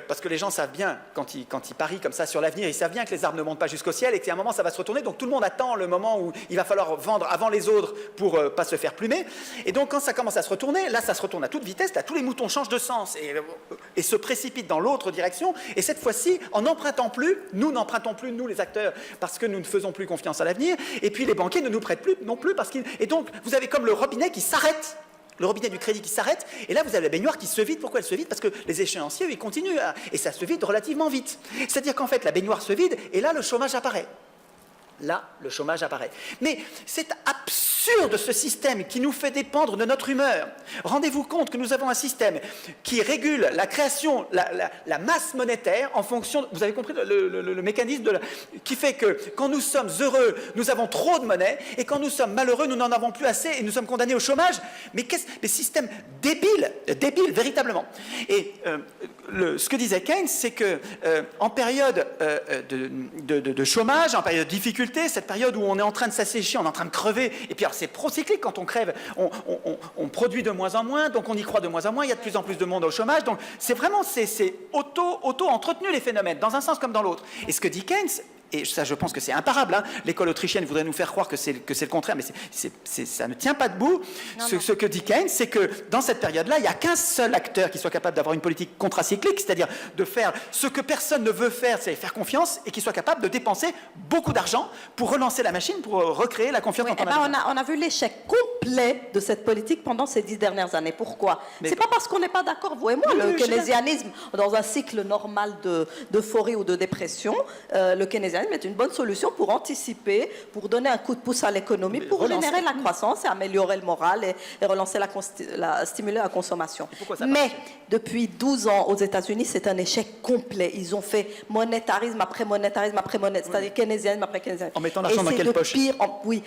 parce que les gens savent bien, quand ils parient comme ça sur l'avenir, ils savent bien que les arbres ne montent pas jusqu'au ciel et qu'à un moment ça va se retourner, donc tout le monde attend le moment où il va falloir vendre avant les autres pour pas se faire plumer. Et donc quand ça commence à se retourner, là ça se retourne à toute vitesse, là tous les moutons changent de sens et se précipitent dans l'autre direction, et cette fois-ci, en n'empruntant plus, nous n'empruntons plus, nous les acteurs, parce que nous ne faisons plus confiance à l'avenir, et puis les banquiers ne nous prêtent plus non plus, et donc vous avez comme le robinet qui s'arrête. Le robinet du crédit qui s'arrête, et là vous avez la baignoire qui se vide. Pourquoi elle se vide? Parce que les échéanciers, ils continuent, et ça se vide relativement vite. C'est-à-dire qu'en fait, la baignoire se vide, et là, le chômage apparaît. Mais c'est absurde ce système qui nous fait dépendre de notre humeur. Rendez-vous compte que nous avons un système qui régule la création, la masse monétaire en fonction, vous avez compris le mécanisme qui fait que quand nous sommes heureux, nous avons trop de monnaie, et quand nous sommes malheureux, nous n'en avons plus assez et nous sommes condamnés au chômage. Mais système débile, véritablement. Et ce que disait Keynes, c'est que en période de chômage, en période de difficulté, cette période où on est en train de s'assécher, on est en train de crever, et puis alors c'est procyclique, quand on crève, on produit de moins en moins, donc on y croit de moins en moins, il y a de plus en plus de monde au chômage, donc c'est vraiment, c'est auto-entretenu les phénomènes, dans un sens comme dans l'autre. Et ce que dit Keynes, et ça je pense que c'est imparable, l'école autrichienne voudrait nous faire croire que c'est le contraire, mais ça ne tient pas debout. Ce que dit Keynes, c'est que dans cette période-là, il n'y a qu'un seul acteur qui soit capable d'avoir une politique contracyclique, c'est-à-dire de faire ce que personne ne veut faire, c'est faire confiance, et qui soit capable de dépenser beaucoup d'argent pour relancer la machine, pour recréer la confiance dont on a vu l'échec complet de cette politique pendant ces 10 dernières années. Pourquoi? C'est pas parce qu'on n'est pas d'accord, vous et moi, le keynésianisme, dans un cycle normal d'euphorie ou de dépression, le keynésianisme est une bonne solution pour anticiper, pour donner un coup de pouce à l'économie, pour générer la croissance et améliorer le moral et relancer stimuler la consommation. Mais depuis 12 ans aux États-Unis, c'est un échec complet. Ils ont fait monétarisme après monétarisme après monétarisme, c'est-à-dire keynésianisme après keynésianisme. En mettant l'argent dans quelle poche?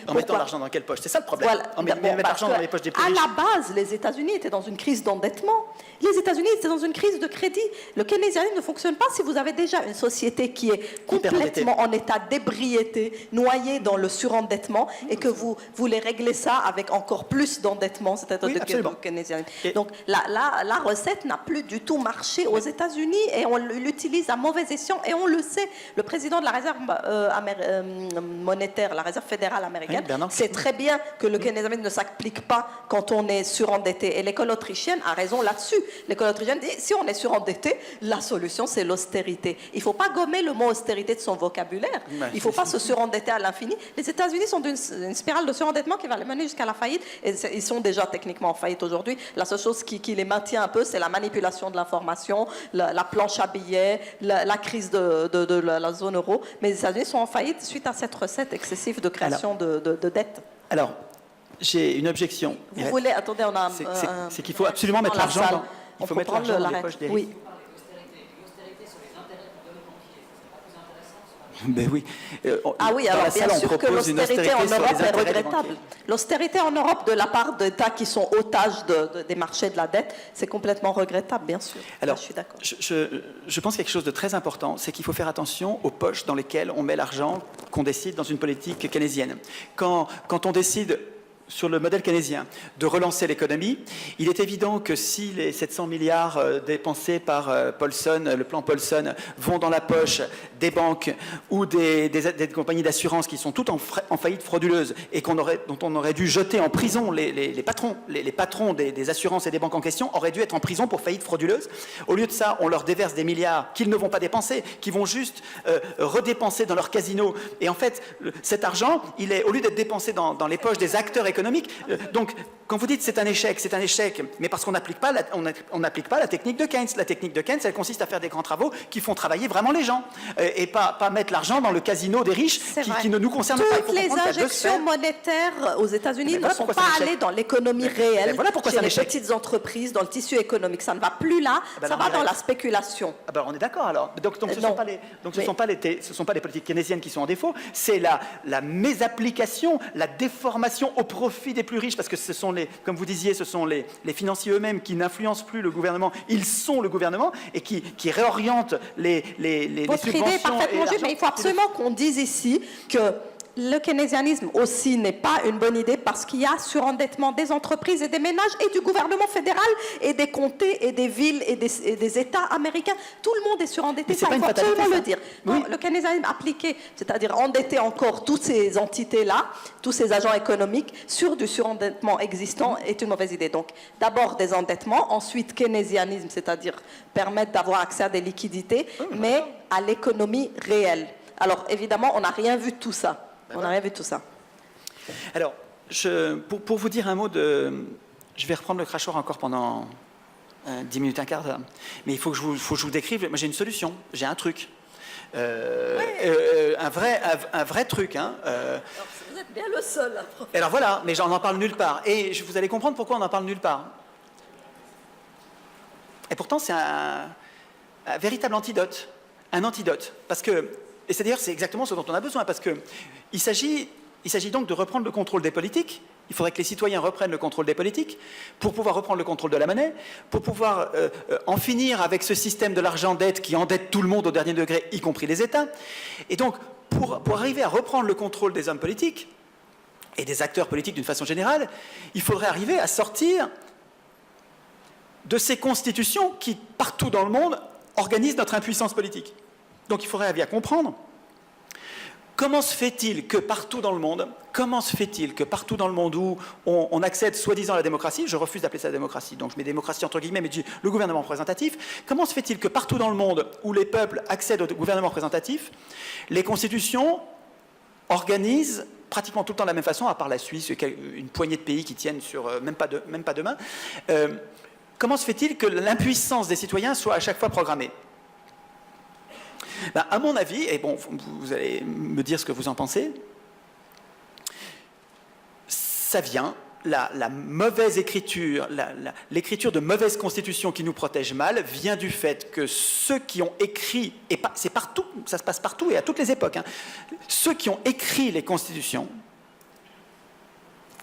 En mettant l'argent dans quelle poche? C'est ça le problème. Voilà. En mettant l'argent dans les poches des plus riches. À la base, les États-Unis étaient dans une crise d'endettement. Les États-Unis étaient dans une crise de crédit. Le keynésianisme ne fonctionne pas si vous avez déjà une société qui est complètement vraiment en état d'ébriété, noyés dans le surendettement, et que vous voulez régler ça avec encore plus d'endettement, c'est-à-dire de keynésianisme. Donc la recette n'a plus du tout marché aux États-Unis et on l'utilise à mauvais escient et on le sait. Le président de la réserve monétaire, la réserve fédérale américaine, sait très bien que le keynésianisme ne s'applique pas quand on est surendetté. Et l'école autrichienne a raison là-dessus. L'école autrichienne dit si on est surendetté, la solution c'est l'austérité. Il ne faut pas gommer le mot austérité de son vocabulaire. Il ne faut pas se surendetter à l'infini. Les États-Unis sont d'une spirale de surendettement qui va les mener jusqu'à la faillite. Et ils sont déjà techniquement en faillite aujourd'hui. La seule chose qui les maintient un peu, c'est la manipulation de l'information, la planche à billets, la crise de la zone euro. Mais les États-Unis sont en faillite suite à cette recette excessive de création de dettes. Alors, j'ai une objection. Vous voulez... Attendez, on a... C'est qu'il faut absolument mettre l'argent il faut mettre l'argent dans les poches des riches. Oui. Ben oui. Ah oui, alors bien sûr que l'austérité en Europe est regrettable. L'austérité en Europe de la part d'États qui sont otages des marchés de la dette, c'est complètement regrettable, bien sûr. Alors, je suis d'accord. Je pense quelque chose de très important, c'est qu'il faut faire attention aux poches dans lesquelles on met l'argent qu'on décide dans une politique keynésienne. Quand on décide sur le modèle keynésien de relancer l'économie, il est évident que si les 700 milliards dépensés par Paulson, le plan Paulson, vont dans la poche des banques ou des compagnies d'assurance qui sont toutes en faillite frauduleuse et dont on aurait dû jeter en prison les patrons des assurances et des banques en question, auraient dû être en prison pour faillite frauduleuse. Au lieu de ça, on leur déverse des milliards qu'ils ne vont pas dépenser, qui vont juste redépenser dans leur casino. Et en fait, cet argent, au lieu d'être dépensé dans les poches des acteurs économiques, donc, quand vous dites c'est un échec, mais parce qu'on n'applique pas, la technique de Keynes. La technique de Keynes, elle consiste à faire des grands travaux qui font travailler vraiment les gens et pas mettre l'argent dans le casino des riches qui ne nous concerne pas. Toutes les injections monétaires aux États-Unis ne sont pas allées dans l'économie réelle, chez les petites entreprises, dans le tissu économique. Ça ne va plus là, ça va dans la spéculation. Ah ben on est d'accord alors. Donc ce ne sont pas les politiques keynésiennes qui sont en défaut, c'est la mésapplication, la déformation au profit des plus riches, parce que ce sont comme vous disiez, ce sont les financiers eux-mêmes qui n'influencent plus le gouvernement, ils sont le gouvernement et qui réorientent les subventions. Votre idée est parfaitement juste, mais il faut absolument qu'on dise ici que le keynésianisme aussi n'est pas une bonne idée parce qu'il y a surendettement des entreprises et des ménages et du gouvernement fédéral et des comtés et des villes et des États américains. Tout le monde est surendetté, ça il faut absolument le dire. Oui. Le keynésianisme appliqué, c'est-à-dire endetter encore toutes ces entités-là, tous ces agents économiques sur du surendettement existant est une mauvaise idée. Donc d'abord des endettements, ensuite keynésianisme, c'est-à-dire permettre d'avoir accès à des liquidités, mais à l'économie réelle. Alors évidemment, on n'a rien vu de tout ça. On n'a rien vu de tout ça. Alors, pour vous dire un mot je vais reprendre le crachoir encore pendant 10 minutes, un quart d'heure. Mais il faut que je vous décrive. Moi, j'ai une solution. J'ai un truc. Un vrai truc. Hein. Alors, vous êtes bien le seul. Alors voilà, mais j'en parle nulle part. Et vous allez comprendre pourquoi on n'en parle nulle part. Et pourtant, c'est un véritable antidote. Un antidote. Parce que... Et c'est-à-dire, c'est exactement ce dont on a besoin, parce qu'il s'agit donc de reprendre le contrôle des politiques. Il faudrait que les citoyens reprennent le contrôle des politiques pour pouvoir reprendre le contrôle de la monnaie, pour pouvoir en finir avec ce système de l'argent-dette qui endette tout le monde au dernier degré, y compris les États. Et donc, pour arriver à reprendre le contrôle des hommes politiques et des acteurs politiques d'une façon générale, il faudrait arriver à sortir de ces constitutions qui, partout dans le monde, organisent notre impuissance politique. Donc il faudrait bien comprendre comment se fait-il que partout dans le monde où on accède soi-disant à la démocratie, je refuse d'appeler ça la démocratie, donc je mets démocratie entre guillemets, mais le gouvernement représentatif, comment se fait-il que partout dans le monde où les peuples accèdent au gouvernement représentatif, les constitutions organisent pratiquement tout le temps de la même façon, à part la Suisse, une poignée de pays qui tiennent sur même pas deux mains, comment se fait-il que l'impuissance des citoyens soit à chaque fois programmée ? Ben, à mon avis, et bon, vous allez me dire ce que vous en pensez, ça vient, la mauvaise écriture, l'écriture de mauvaises constitutions qui nous protègent mal, vient du fait que ceux qui ont écrit, et c'est partout, ça se passe partout et à toutes les époques, hein, ceux qui ont écrit les constitutions,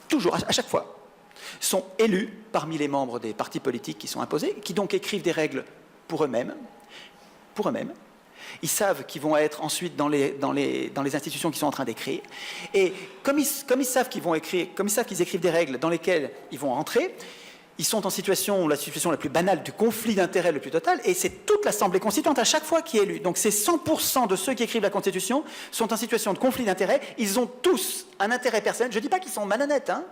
toujours, à chaque fois, sont élus parmi les membres des partis politiques qui sont imposés, qui donc écrivent des règles pour eux-mêmes, Ils savent qu'ils vont être ensuite dans les institutions qu'ils sont en train d'écrire. Et comme ils savent qu'ils vont écrire, comme ils savent qu'ils écrivent des règles dans lesquelles ils vont entrer, ils sont en situation, la situation la plus banale du conflit d'intérêts le plus total, et c'est toute l'Assemblée constituante à chaque fois qui est élue. Donc c'est 100% de ceux qui écrivent la Constitution sont en situation de conflit d'intérêts. Ils ont tous un intérêt personnel. Je ne dis pas qu'ils sont malhonnêtes, hein.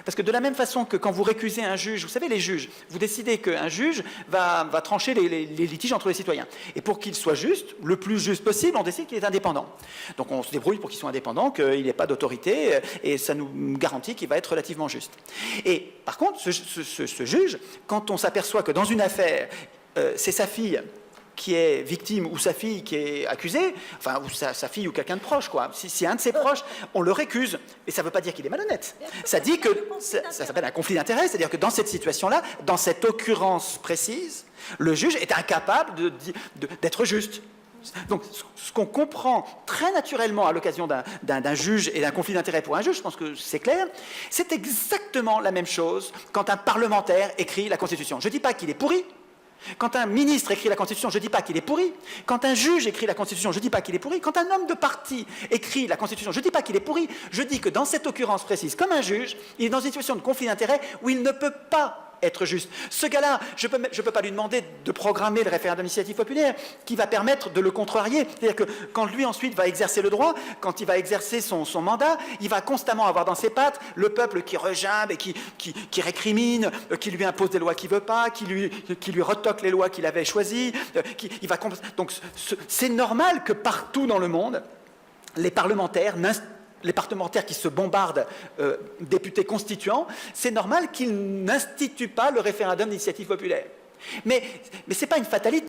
Parce que de la même façon que quand vous récusez un juge, vous savez, les juges, vous décidez qu'un juge va trancher les litiges entre les citoyens. Et pour qu'il soit juste, le plus juste possible, on décide qu'il est indépendant. Donc on se débrouille pour qu'il soit indépendant, qu'il n'ait pas d'autorité, et ça nous garantit qu'il va être relativement juste. Et par contre, ce juge, quand on s'aperçoit que dans une affaire, c'est sa fille qui est victime ou sa fille qui est accusée, enfin, ou sa fille ou quelqu'un de proche, quoi. Si un de ses proches, on le récuse. Et ça ne veut pas dire qu'il est malhonnête. Ça dit que ça s'appelle un conflit d'intérêts, c'est-à-dire que dans cette situation-là, dans cette occurrence précise, le juge est incapable d'être juste. Donc, ce qu'on comprend très naturellement à l'occasion d'un juge et d'un conflit d'intérêts pour un juge, je pense que c'est clair, c'est exactement la même chose quand un parlementaire écrit la Constitution. Je ne dis pas qu'il est pourri. Quand un ministre écrit la Constitution, je ne dis pas qu'il est pourri. Quand un juge écrit la Constitution, je ne dis pas qu'il est pourri. Quand un homme de parti écrit la Constitution, je ne dis pas qu'il est pourri. Je dis que dans cette occurrence précise, comme un juge, il est dans une situation de conflit d'intérêts où il ne peut pas être juste. Ce gars-là, je ne peux pas lui demander de programmer le référendum d'initiative populaire qui va permettre de le contrarier. C'est-à-dire que quand lui ensuite va exercer le droit, quand il va exercer son mandat, il va constamment avoir dans ses pattes le peuple qui regimbe et qui récrimine, qui lui impose des lois qu'il ne veut pas, qui lui retoque les lois qu'il avait choisies. Donc c'est normal que partout dans le monde, les parlementaires qui se bombardent députés constituants, c'est normal qu'ils n'instituent pas le référendum d'initiative populaire. Mais ce n'est pas une fatalité.